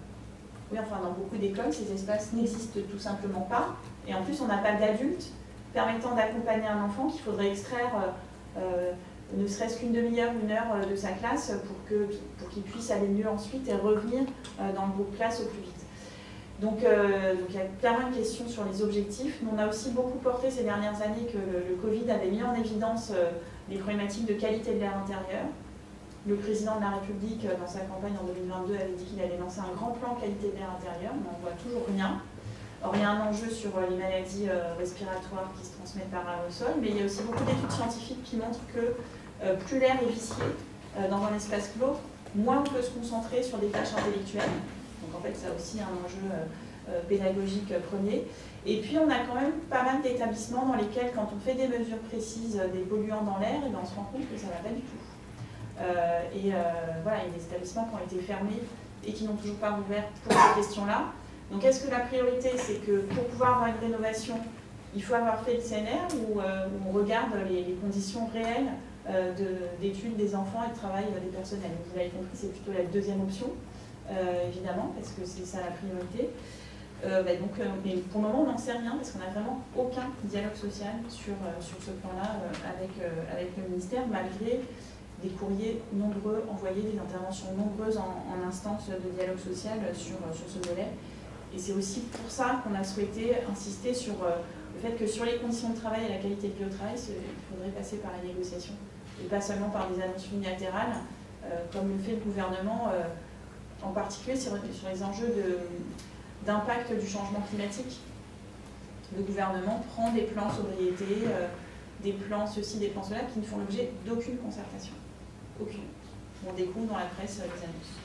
Oui, enfin, dans beaucoup d'écoles, ces espaces n'existent tout simplement pas. Et en plus, on n'a pas d'adultes permettant d'accompagner un enfant qu'il faudrait extraire ne serait-ce qu'une demi-heure, une heure de sa classe pour qu'il puisse aller mieux ensuite et revenir dans le groupe classe au plus vite. Donc il y a clairement une question sur les objectifs. Mais on a aussi beaucoup porté ces dernières années que le Covid avait mis en évidence les problématiques de qualité de l'air intérieur. Le président de la République, dans sa campagne en 2022, avait dit qu'il allait lancer un grand plan qualité de l'air intérieur, mais on ne voit toujours rien. Or, il y a un enjeu sur les maladies respiratoires qui se transmettent par aérosol, mais il y a aussi beaucoup d'études scientifiques qui montrent que plus l'air est vicié dans un espace clos, moins on peut se concentrer sur des tâches intellectuelles. Donc en fait, ça a aussi un enjeu pédagogique premier. Et puis, on a quand même pas mal d'établissements dans lesquels, quand on fait des mesures précises des polluants dans l'air, on se rend compte que ça ne va pas du tout. Voilà, il y a des établissements qui ont été fermés et qui n'ont toujours pas rouvert pour ces questions-là. Donc est-ce que la priorité, c'est que pour pouvoir avoir une rénovation, il faut avoir fait le CNR ou on regarde les conditions réelles d'études des enfants et de travail des personnels? Vous l'avez compris, c'est plutôt la deuxième option, évidemment, parce que c'est ça la priorité. Mais pour le moment, on n'en sait rien parce qu'on n'a vraiment aucun dialogue social sur ce plan-là avec le ministère, malgré des courriers nombreux envoyés, des interventions nombreuses en instance de dialogue social sur ce volet. Et c'est aussi pour ça qu'on a souhaité insister sur le fait que sur les conditions de travail et la qualité de vie au travail, il faudrait passer par la négociation et pas seulement par des annonces unilatérales, comme le fait le gouvernement, en particulier sur les enjeux d'impact du changement climatique. Le gouvernement prend des plans sobriété, des plans ceci, des plans cela, qui ne font l'objet d'aucune concertation. Aucune. On découvre dans la presse les annonces.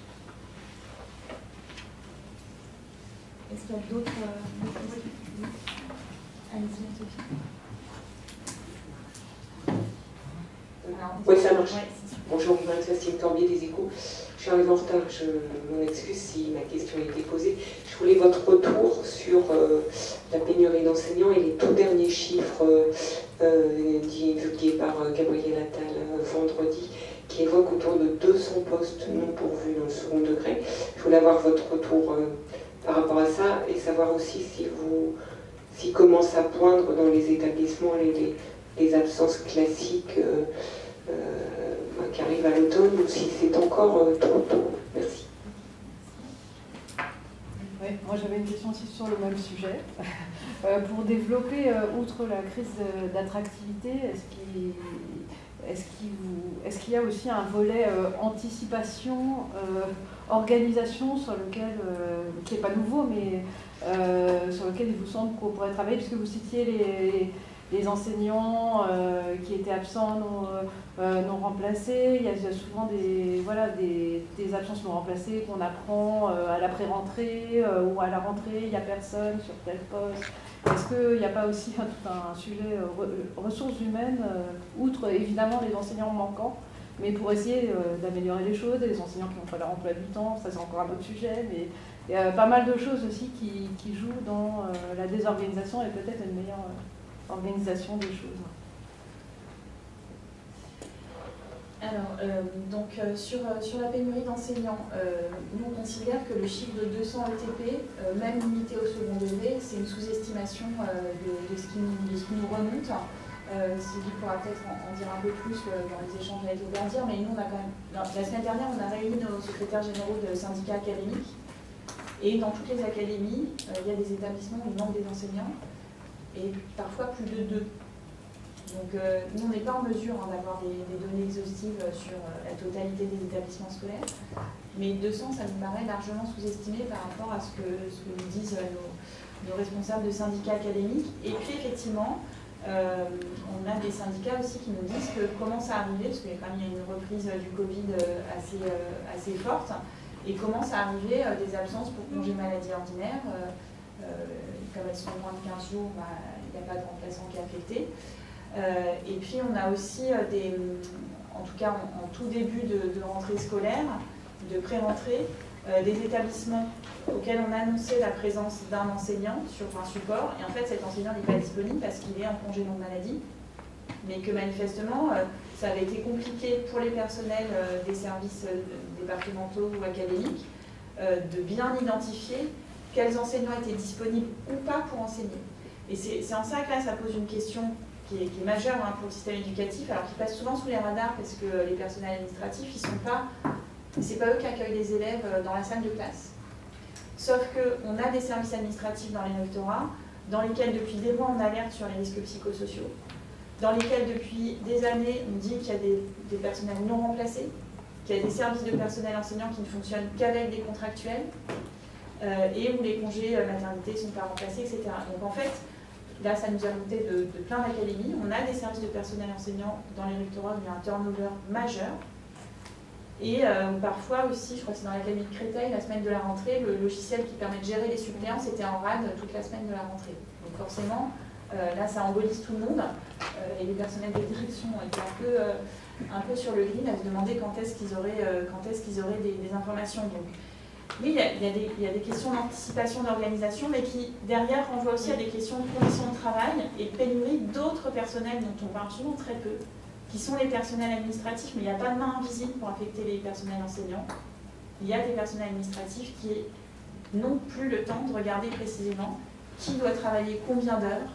Est-ce qu'il y a d'autres questions? Allez-y, Sophie. Oui, ça marche. Bonjour, Marie-Christine Corbier des Échos. Je suis arrivée en retard, je m'en excuse si ma question a été posée. Je voulais votre retour sur la pénurie d'enseignants et les tout derniers chiffres divulgués par Gabriel Attal vendredi, qui évoquent autour de 200 postes non pourvus dans le second degré. Je voulais avoir votre retour par rapport à ça et savoir aussi si commence à poindre dans les établissements les absences classiques qui arrivent à l'automne ou si c'est encore trop tôt. Merci. Ouais, moi j'avais une question aussi sur le même sujet. Pour développer, outre la crise d'attractivité, est-ce qu'il y a aussi un volet anticipation, organisation sur lequel, qui n'est pas nouveau, mais sur lequel il vous semble qu'on pourrait travailler, puisque vous citiez les enseignants qui étaient absents non remplacés, il y a souvent des absences non remplacées qu'on apprend à la pré-rentrée ou à la rentrée, il n'y a personne sur tel poste. Est-ce qu'il n'y a pas aussi tout un sujet ressources humaines, outre évidemment les enseignants manquants, mais pour essayer d'améliorer les choses, les enseignants qui n'ont pas leur emploi du temps, ça c'est encore un autre sujet, mais il y a pas mal de choses aussi qui jouent dans la désorganisation et peut-être une meilleure organisation des choses. Alors, sur la pénurie d'enseignants, nous on considère que le chiffre de 200 ETP, même limité au second degré, c'est une sous-estimation de ce qui nous remonte. Sylvie pourra peut-être en dire un peu plus dans les échanges avec Auberdir, mais nous on a quand même, la semaine dernière on a réuni nos secrétaires généraux de syndicats académiques, et dans toutes les académies, il y a des établissements où il manque des enseignants, et parfois plus de 2. Donc nous, on n'est pas en mesure d'avoir des données exhaustives sur la totalité des établissements scolaires, mais 200, ça nous paraît largement sous-estimé par rapport à ce que nous disent nos responsables de syndicats académiques. Et puis effectivement, on a des syndicats aussi qui nous disent que commence à arriver, parce qu'il y a quand même une reprise du Covid assez forte, et commence à arriver des absences pour congés maladie ordinaire. Comme elles sont moins de 15 jours, il n'y a pas de remplaçant qui est affecté. Et puis on a aussi en tout cas en tout début de rentrée scolaire, de pré-rentrée, des établissements auxquels on a annoncé la présence d'un enseignant sur un support, et en fait cet enseignant n'est pas disponible parce qu'il est en congé longue maladie, mais que manifestement ça avait été compliqué pour les personnels des services départementaux ou académiques de bien identifier quels enseignants étaient disponibles ou pas pour enseigner. Et c'est en ça que là ça pose une question qui est majeure pour le système éducatif, alors qui passe souvent sous les radars parce que les personnels administratifs, c'est pas eux qui accueillent les élèves dans la salle de classe. Sauf qu'on a des services administratifs dans les rectorats, dans lesquels depuis des mois on alerte sur les risques psychosociaux, dans lesquels depuis des années on dit qu'il y a des personnels non remplacés, qu'il y a des services de personnel enseignant qui ne fonctionnent qu'avec des contractuels, et où les congés maternité ne sont pas remplacés, etc. Donc en fait, là ça nous a monté de plein d'académies. On a des services de personnel enseignant dans les rectorats où il y a un turnover majeur. Et parfois aussi, je crois que c'est dans l'académie de Créteil, la semaine de la rentrée, le logiciel qui permet de gérer les suppléants, c'était en rade toute la semaine de la rentrée. Donc forcément, là ça embolise tout le monde. Et les personnels de direction étaient un peu sur le grill à se demander quand est-ce qu'ils auraient des informations. Donc, oui, il y a des questions d'anticipation, d'organisation, mais qui, derrière, renvoient aussi à des questions de conditions de travail et de pénurie d'autres personnels dont on parle souvent très peu, qui sont les personnels administratifs, mais il n'y a pas de main invisible pour affecter les personnels enseignants. Il y a des personnels administratifs qui n'ont plus le temps de regarder précisément qui doit travailler combien d'heures,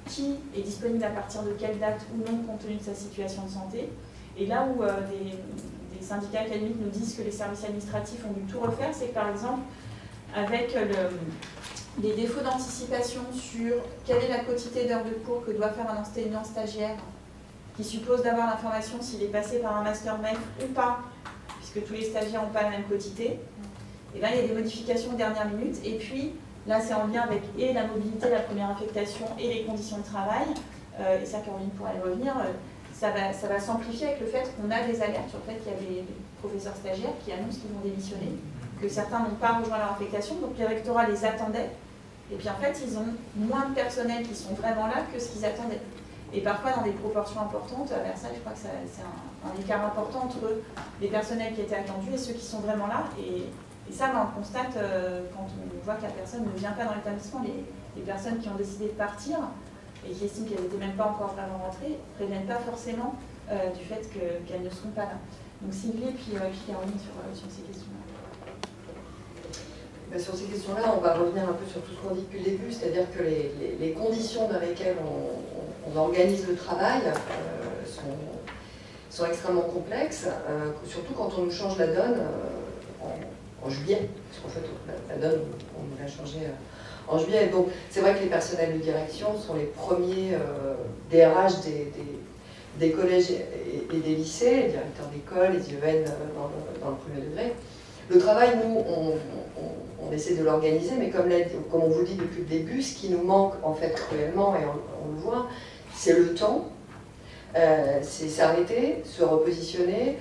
qui est disponible à partir de quelle date ou non compte tenu de sa situation de santé. Et là où des syndicats académiques nous disent que les services administratifs ont dû tout refaire, c'est que par exemple, avec les défauts d'anticipation sur quelle est la quantité d'heures de cours que doit faire un enseignant stagiaire, qui suppose d'avoir l'information s'il est passé par un master MEF ou pas, puisque tous les stagiaires n'ont pas la même quotité, et là il y a des modifications de dernière minute, et puis là c'est en lien avec et la mobilité, la première affectation et les conditions de travail, et ça Caroline pourra y revenir, ça va s'amplifier avec le fait qu'on a des alertes sur le fait qu'il y a des professeurs stagiaires qui annoncent qu'ils vont démissionner. que certains n'ont pas rejoint leur affectation, donc les rectorats les attendaient. Et puis en fait, ils ont moins de personnel qui sont vraiment là que ce qu'ils attendaient. Et parfois dans des proportions importantes, à Versailles, je crois que c'est un écart important entre les personnels qui étaient attendus et ceux qui sont vraiment là. Et ça, on constate quand on voit que la personne ne vient pas dans l'établissement, les personnes qui ont décidé de partir et qui estiment qu'elles n'étaient même pas encore vraiment rentrées, ne préviennent pas forcément du fait qu'elles ne seront pas là. Donc Sylvie et puis Caroline sur ces questions-là. Sur ces questions-là, on va revenir un peu sur tout ce qu'on dit depuis le début, c'est-à-dire que les conditions dans lesquelles on organise le travail sont extrêmement complexes, surtout quand on nous change la donne en juillet, parce qu'en fait la donne on nous l'a changée en juillet. Donc c'est vrai que les personnels de direction sont les premiers DRH des collèges et des lycées, les directeurs d'école, les IEN dans le premier degré. Le travail, nous, on essaie de l'organiser, mais comme on vous dit depuis le début, ce qui nous manque en fait cruellement, et on le voit, c'est le temps, c'est s'arrêter, se repositionner,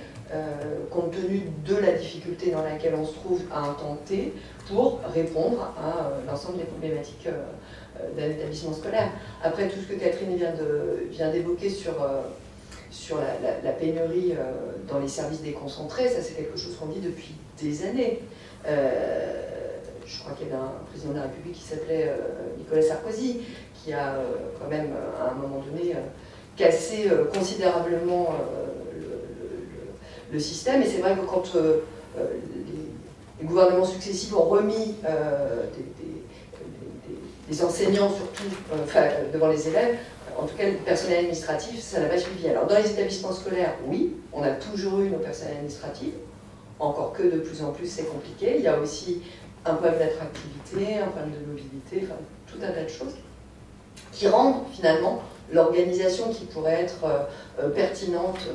compte tenu de la difficulté dans laquelle on se trouve à un temps T, pour répondre à l'ensemble des problématiques d'un établissement scolaire. Après, tout ce que Catherine vient d'évoquer sur la pénurie dans les services déconcentrés, ça c'est quelque chose qu'on dit depuis des années. Je crois qu'il y avait un président de la République qui s'appelait Nicolas Sarkozy, qui a quand même à un moment donné cassé considérablement le système. Et c'est vrai que quand les gouvernements successifs ont remis des enseignants surtout devant les élèves, en tout cas, le personnel administratif, ça n'a pas suivi. Alors, dans les établissements scolaires, oui, on a toujours eu nos personnels administratifs, encore que de plus en plus, c'est compliqué. Il y a aussi un problème d'attractivité, un problème de mobilité, enfin, tout un tas de choses qui rendent, finalement, l'organisation qui pourrait être pertinente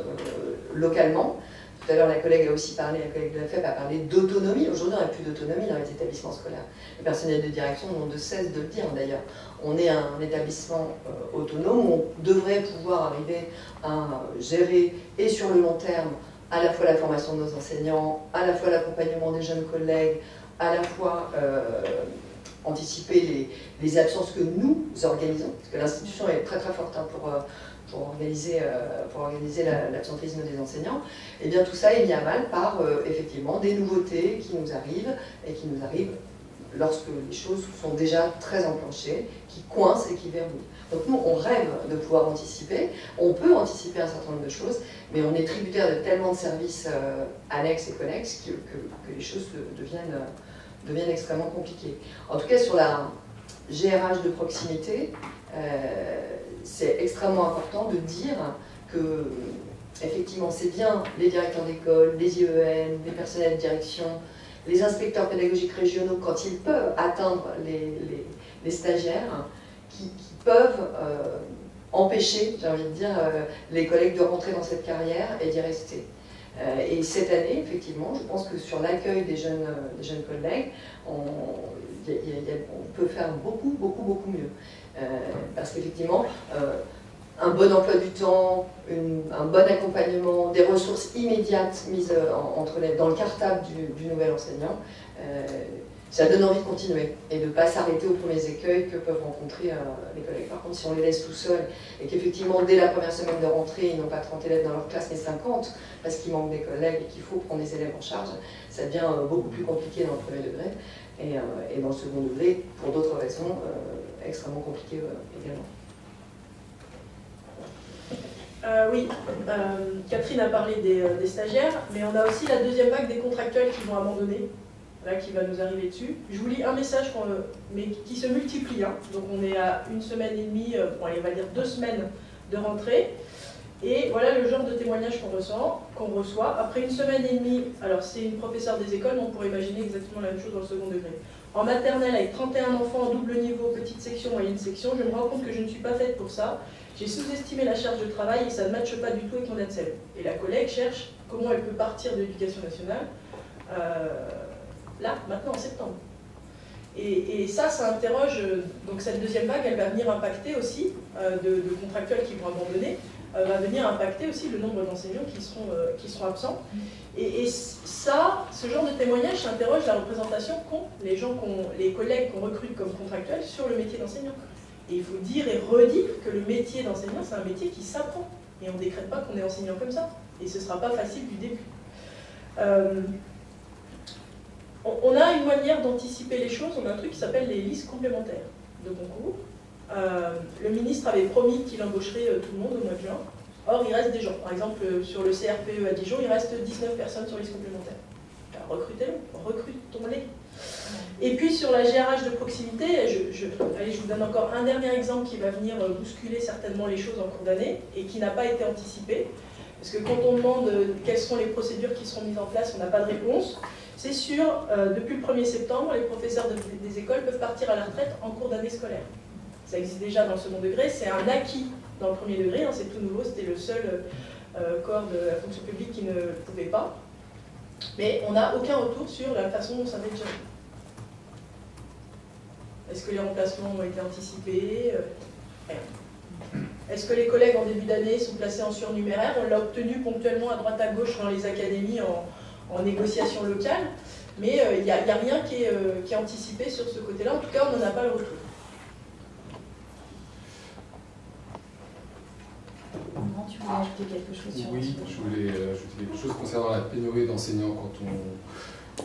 localement. Tout à l'heure, la collègue a aussi parlé, la collègue de la FEP a parlé d'autonomie. Aujourd'hui, on n'a plus d'autonomie dans les établissements scolaires. Les personnels de direction n'ont de cesse de le dire, d'ailleurs. On est un établissement autonome où on devrait pouvoir arriver à gérer, et sur le long terme, à la fois la formation de nos enseignants, à la fois l'accompagnement des jeunes collègues, à la fois anticiper les absences que nous organisons, parce que l'institution est très très forte pour organiser l'absentéisme des enseignants. Et bien tout ça est mis à mal par effectivement des nouveautés qui nous arrivent, et qui nous arrivent lorsque les choses sont déjà très enclenchées, qui coincent et qui verrouillent. Donc nous, on rêve de pouvoir anticiper, on peut anticiper un certain nombre de choses, mais on est tributaire de tellement de services annexes et connexes que les choses deviennent extrêmement compliquées. En tout cas, sur la GRH de proximité, c'est extrêmement important de dire que, effectivement, c'est bien les directeurs d'école, les IEN, les personnels de direction, les inspecteurs pédagogiques régionaux, quand ils peuvent atteindre les stagiaires, qui peuvent empêcher, j'ai envie de dire, les collègues de rentrer dans cette carrière et d'y rester. Et cette année, effectivement, je pense que sur l'accueil des jeunes collègues, on peut faire beaucoup mieux. Parce qu'effectivement, un bon emploi du temps, un bon accompagnement, des ressources immédiates mises dans le cartable du nouvel enseignant, ça donne envie de continuer et de ne pas s'arrêter aux premiers écueils que peuvent rencontrer les collègues. Par contre, si on les laisse tout seuls et qu'effectivement, dès la première semaine de rentrée, ils n'ont pas 30 élèves dans leur classe, mais 50, parce qu'il manque des collègues et qu'il faut prendre des élèves en charge, ça devient beaucoup plus compliqué dans le premier degré et dans le second degré, pour d'autres raisons, extrêmement compliqué également. Oui, Catherine a parlé des stagiaires, mais on a aussi la deuxième vague des contractuels qui vont abandonner, là, qui va nous arriver dessus. Je vous lis un message mais qui se multiplie. Hein. Donc on est à 1 semaine et demie, bon, allez, on va dire 2 semaines de rentrée. Et voilà le genre de témoignage qu'on reçoit. Après 1 semaine et demie, alors c'est une professeure des écoles, on pourrait imaginer exactement la même chose dans le second degré. En maternelle, avec 31 enfants en double niveau, petite section, moyenne section, je me rends compte que je ne suis pas faite pour ça. J'ai sous-estimé la charge de travail et ça ne matche pas du tout avec mon ADSEL. Et la collègue cherche comment elle peut partir de l'éducation nationale, là, maintenant, en septembre. Et ça interroge, donc cette deuxième vague, elle va venir impacter aussi, de contractuels qui vont abandonner, va venir impacter aussi le nombre d'enseignants qui seront absents. Et ça, ce genre de témoignage, ça interroge la représentation qu'ont les collègues qu'on recrute comme contractuels sur le métier d'enseignant. Et il faut dire et redire que le métier d'enseignant, c'est un métier qui s'apprend. Et on ne décrète pas qu'on est enseignant comme ça. Et ce ne sera pas facile du début. On a une manière d'anticiper les choses, on a un truc qui s'appelle les listes complémentaires de concours. Le ministre avait promis qu'il embaucherait tout le monde au mois de juin. Or, il reste des gens. Par exemple, sur le CRPE à Dijon, il reste 19 personnes sur liste complémentaire. Alors, recrutons-les. Et puis, sur la GRH de proximité, allez, je vous donne encore un dernier exemple qui va venir bousculer certainement les choses en cours d'année et qui n'a pas été anticipé. Parce que quand on demande quelles sont les procédures qui seront mises en place, on n'a pas de réponse. C'est sûr, depuis le 1er septembre, les professeurs des écoles peuvent partir à la retraite en cours d'année scolaire. Ça existe déjà dans le second degré, c'est un acquis dans le premier degré, hein, c'est tout nouveau, c'était le seul corps de la fonction publique qui ne le pouvait pas. Mais on n'a aucun retour sur la façon dont ça va être géré. Est-ce que les remplacements ont été anticipés? Rien. Est-ce que les collègues en début d'année sont placés en surnuméraire? On l'a obtenu ponctuellement à droite à gauche dans les académies en négociation locale, mais il n'y a rien qui est anticipé sur ce côté-là. En tout cas, on n'en a pas le retour. Tu voulais ajouter quelque chose sur Oui, je voulais ajouter quelque chose concernant la pénurie d'enseignants. Quand on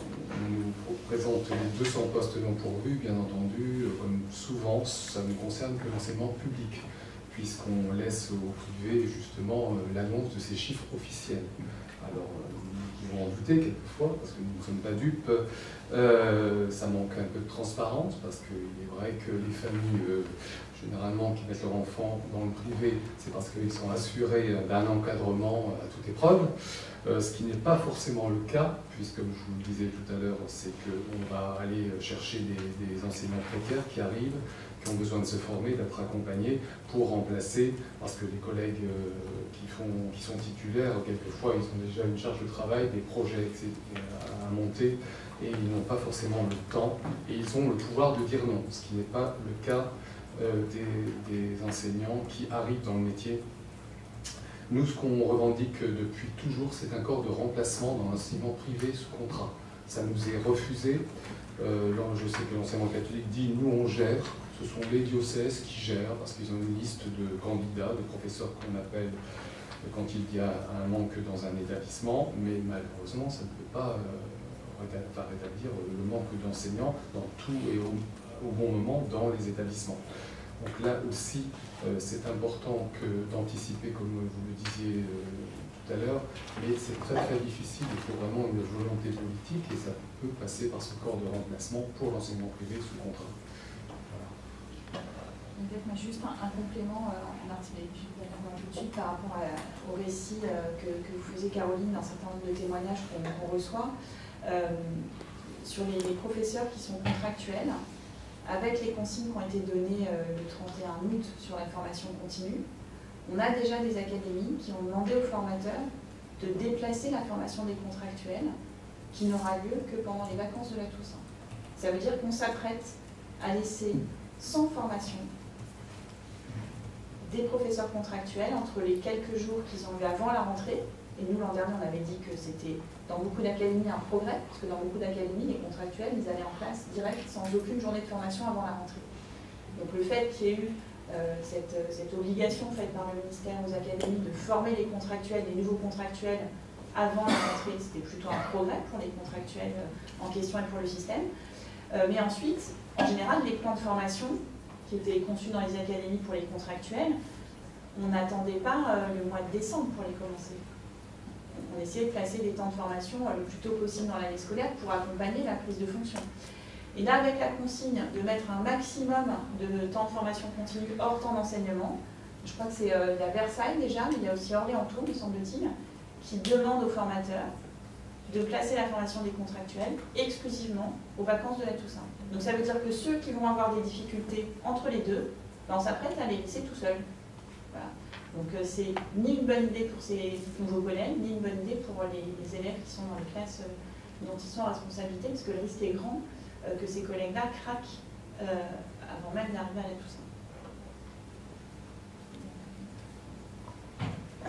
nous présente les 200 postes non pourvus, bien entendu, comme souvent, ça ne concerne que l'enseignement public, puisqu'on laisse au privé justement l'annonce de ces chiffres officiels. Alors, ils vont en douter quelquefois, parce que nous ne sommes pas dupes. Ça manque un peu de transparence, parce qu'il est vrai que les familles, généralement, qui mettent leur enfant dans le privé, c'est parce qu'ils sont assurés d'un encadrement à toute épreuve, ce qui n'est pas forcément le cas, puisque, comme je vous le disais tout à l'heure, c'est qu'on va aller chercher des enseignants précaires qui arrivent, qui ont besoin de se former, d'être accompagnés pour remplacer, parce que les collègues qui sont titulaires, quelquefois, ils ont déjà une charge de travail, des projets à monter, et ils n'ont pas forcément le temps, et ils ont le pouvoir de dire non, ce qui n'est pas le cas des enseignants qui arrivent dans le métier. Nous, ce qu'on revendique depuis toujours, c'est un corps de remplacement dans l'enseignement privé sous contrat. Ça nous est refusé. Je sais que l'enseignement catholique dit « nous, on gère ». Ce sont les diocèses qui gèrent, parce qu'ils ont une liste de candidats, de professeurs qu'on appelle quand il y a un manque dans un établissement, mais malheureusement, ça ne peut pas rétablir le manque d'enseignants dans tout et au bon moment dans les établissements. Donc là aussi, c'est important d'anticiper, comme vous le disiez tout à l'heure, mais c'est très très difficile, il faut vraiment une volonté politique et ça peut passer par ce corps de remplacement pour l'enseignement privé sous contrat. Peut-être juste un complément, tout de suite par rapport au récit que vous faisiez, Caroline, d'un certain nombre de témoignages qu'on reçoit sur les professeurs qui sont contractuels, avec les consignes qui ont été données le 31 août sur la formation continue. On a déjà des académies qui ont demandé aux formateurs de déplacer la formation des contractuels, qui n'aura lieu que pendant les vacances de la Toussaint. Ça veut dire qu'on s'apprête à laisser sans formation des professeurs contractuels entre les quelques jours qu'ils ont eu avant la rentrée. Et nous, l'an dernier, on avait dit que c'était dans beaucoup d'académies un progrès, parce que dans beaucoup d'académies, les contractuels, ils allaient en classe direct sans aucune journée de formation avant la rentrée. Donc le fait qu'il y ait eu cette obligation faite par le ministère aux académies de former les contractuels, les nouveaux contractuels avant la rentrée, c'était plutôt un progrès pour les contractuels en question et pour le système. Mais ensuite, en général, les plans de formation qui étaient conçus dans les académies pour les contractuels, on n'attendait pas le mois de décembre pour les commencer. On essayait de placer des temps de formation le plus tôt possible dans l'année scolaire pour accompagner la prise de fonction. Et là, avec la consigne de mettre un maximum de temps de formation continue hors temps d'enseignement, je crois que c'est il y a Versailles déjà, mais il y a aussi Orléans-Tours, me semble-t-il, qui demande aux formateurs de placer la formation des contractuels exclusivement aux vacances de la Toussaint. Donc ça veut dire que ceux qui vont avoir des difficultés entre les deux, on s'apprête à les laisser tout seuls. Voilà. Donc c'est ni une bonne idée pour ces nouveaux collègues, ni une bonne idée pour les élèves qui sont dans les classes dont ils sont en responsabilité, parce que le risque est grand que ces collègues-là craquent avant même d'arriver à la Toussaint.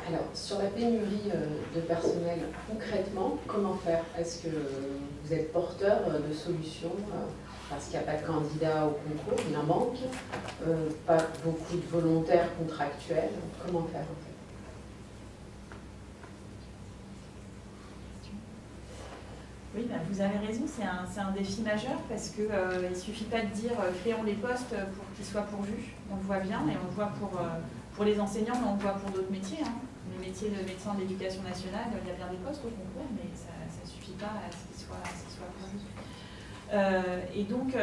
Alors, sur la pénurie de personnel, concrètement, comment faire? Est-ce que vous êtes porteur de solutions parce qu'il n'y a pas de candidats au concours, il en manque, pas beaucoup de volontaires contractuels. Comment faire en fait? Oui, ben vous avez raison, c'est un défi majeur parce qu'il ne suffit pas de dire créons les postes pour qu'ils soient pourvus. On le voit bien et on le voit pour les enseignants, mais on le voit pour d'autres métiers. Hein. Les métiers de médecin de l'éducation nationale, il y a bien des postes au concours, mais ça ne suffit pas à ce qu'ils soient pourvus. Et donc,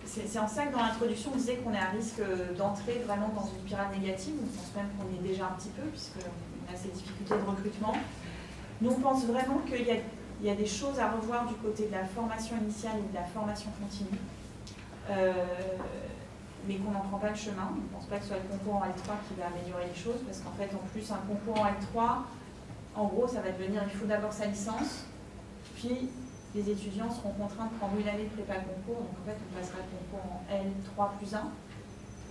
c'est en ça que dans l'introduction, on disait qu'on est à risque d'entrer vraiment dans une spirale négative. On pense même qu'on y est déjà un petit peu, puisqu'on a ces difficultés de recrutement. Nous, on pense vraiment qu'il y a des choses à revoir du côté de la formation initiale et de la formation continue, mais qu'on n'en prend pas le chemin. On ne pense pas que ce soit le concours en L3 qui va améliorer les choses, parce qu'en fait, en plus, un concours en L3, en gros, ça va devenir, il faut d'abord sa licence, puis les étudiants seront contraints de prendre une année de prépa concours, donc en fait on passera le concours en L3+1,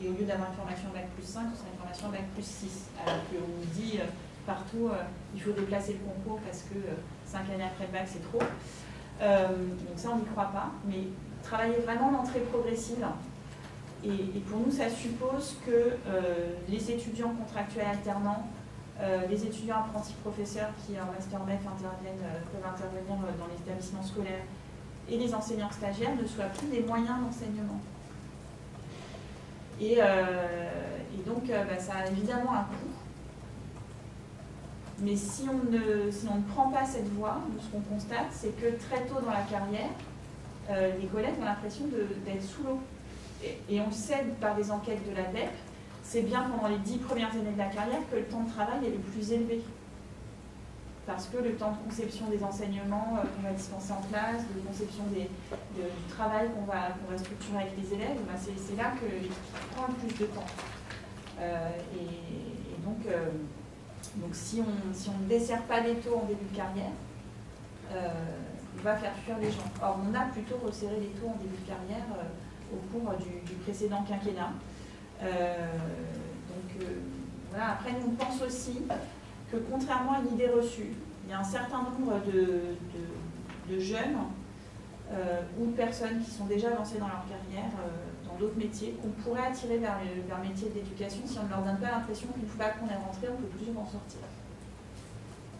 et au lieu d'avoir une formation Bac+5, ce sera une formation Bac+6, alors qu'on nous dit partout il faut déplacer le concours parce que 5 années après le bac c'est trop. Donc ça on n'y croit pas, mais travailler vraiment l'entrée progressive, et pour nous ça suppose que les étudiants contractuels alternants, les étudiants apprentis professeurs qui en master MEF peuvent intervenir dans les établissements scolaires et les enseignants stagiaires ne soient plus des moyens d'enseignement. Et donc ça a évidemment un coût. Mais si on ne prend pas cette voie, nous, ce qu'on constate, c'est que très tôt dans la carrière, les collègues ont l'impression d'être sous l'eau. Et on le sait par des enquêtes de l'ADEP, c'est bien pendant les 10 premières années de la carrière que le temps de travail est le plus élevé. Parce que le temps de conception des enseignements qu'on va dispenser en classe, de conception du travail qu'on va structurer avec les élèves, c'est là qu'il prend le plus de temps. Et donc si on ne dessert pas les taux en début de carrière, on va faire fuir les gens. Or, on a plutôt resserré les taux en début de carrière au cours du précédent quinquennat. Voilà. Après, nous, on pense aussi que contrairement à une idée reçue, il y a un certain nombre de jeunes ou de personnes qui sont déjà avancées dans leur carrière, dans d'autres métiers, qu'on pourrait attirer vers le métier de l'éducation si on ne leur donne pas l'impression qu'une fois qu'on est rentré, on ne peut plus en sortir.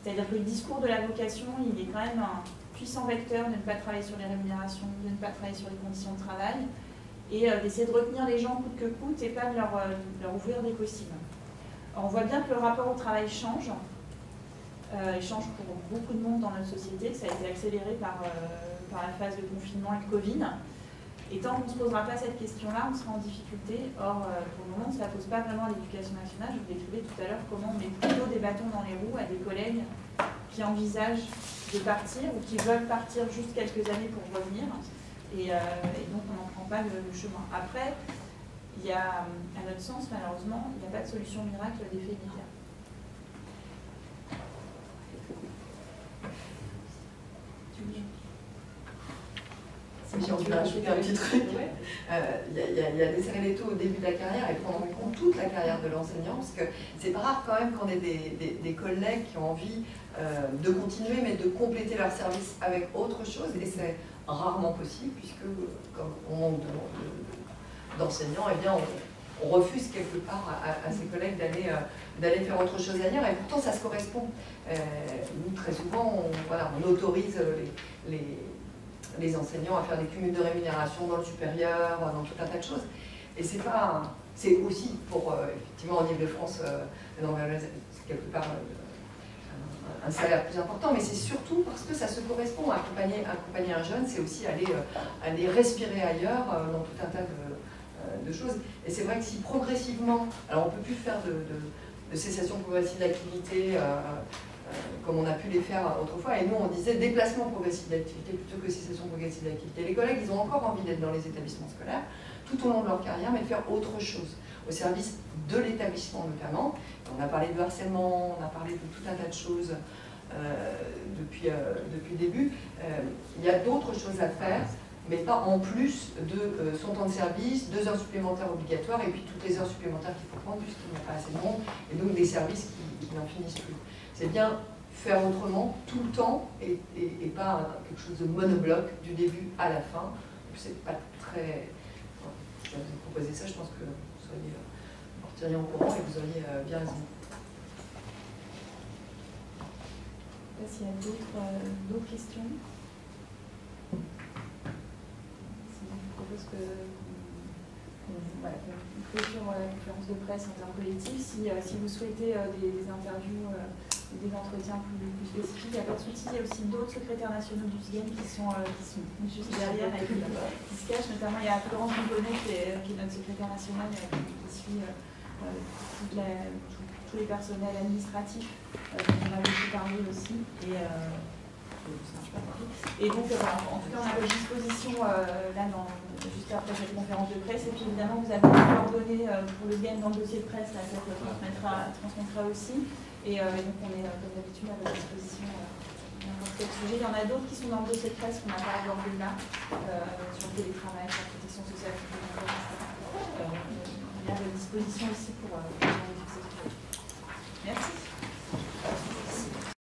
C'est-à-dire que le discours de la vocation, il est quand même un puissant vecteur de ne pas travailler sur les rémunérations, de ne pas travailler sur les conditions de travail, et d'essayer de retenir les gens coûte que coûte et pas de leur ouvrir des possibles. Alors, on voit bien que le rapport au travail change. Il change pour beaucoup de monde dans notre société, que ça a été accéléré par la phase de confinement et de Covid. Et tant qu'on ne se posera pas cette question-là, on sera en difficulté. Or, pour le moment, ça ne pose pas vraiment à l'éducation nationale. Je vous décrivais tout à l'heure comment on met plutôt des bâtons dans les roues à des collègues qui envisagent de partir ou qui veulent partir juste quelques années pour revenir. Et donc, on n'en prend pas le chemin. Après, il y a, à notre sens, malheureusement, il n'y a pas de solution miracle d'effet immédiat. Si on peut rajouter un petit truc, il y a desserrer les taux au début de la carrière et prendre en compte toute la carrière de l'enseignant, parce que c'est pas rare quand même qu'on ait des collègues qui ont envie de continuer, mais de compléter leur service avec autre chose, et c'est rarement possible, puisque comme on manque d'enseignants, eh bien on refuse quelque part à ses collègues d'aller faire autre chose ailleurs, et pourtant ça se correspond. Nous, très souvent, on autorise les enseignants à faire des cumuls de rémunération dans le supérieur, dans tout un tas de choses. Et c'est aussi pour, effectivement, en Ile-de-France, c'est quelque part un salaire plus important, mais c'est surtout parce que ça se correspond. Accompagner un jeune, c'est aussi aller respirer ailleurs dans tout un tas de choses. Et c'est vrai que si progressivement, alors on ne peut plus faire de cessation progressive d'activité comme on a pu les faire autrefois, et nous on disait déplacement progressif d'activité plutôt que cessation progressive d'activité. Les collègues, ils ont encore envie d'être dans les établissements scolaires tout au long de leur carrière, mais de faire autre chose, au service de l'établissement notamment. On a parlé de harcèlement, on a parlé de tout un tas de choses depuis le début. Il y a d'autres choses à faire mais pas en plus de son temps de service, 2 heures supplémentaires obligatoires et puis toutes les heures supplémentaires qu'il faut prendre puisqu'il n'y a pas assez de monde, et donc des services qui n'en finissent plus. C'est bien faire autrement tout le temps et pas quelque chose de monobloc du début à la fin. C'est pas très... Je vais vous proposer ça, je pense que vous seriez partiriez en courant et vous auriez bien raison. Je ne sais pas s'il y a d'autres questions. Sinon, je propose qu'on clôture la conférence de presse en termes collectifs. Si vous souhaitez des interviews, des entretiens plus spécifiques, il n'y a pas de souci. Il y a aussi d'autres secrétaires nationaux du SGEN qui sont juste derrière et qui se cachent. Notamment, il y a Florence Bonnet qui est notre secrétaire nationale qui suit tous les personnels administratifs dont on avait pu parler aussi. Et donc, en tout cas, on a à disposition juste après cette conférence de presse. Et puis, évidemment, vous avez les coordonnées pour le SGEN dans le dossier de presse, là, ça transmettra aussi. Et donc, on est, comme d'habitude, à votre disposition n'importe quel sujet. Il y en a d'autres qui sont dans le dossier de presse qu'on n'a pas abordé là, sur le télétravail, sur la protection sociale, etc. On est à votre disposition aussi pour les sujets. Merci.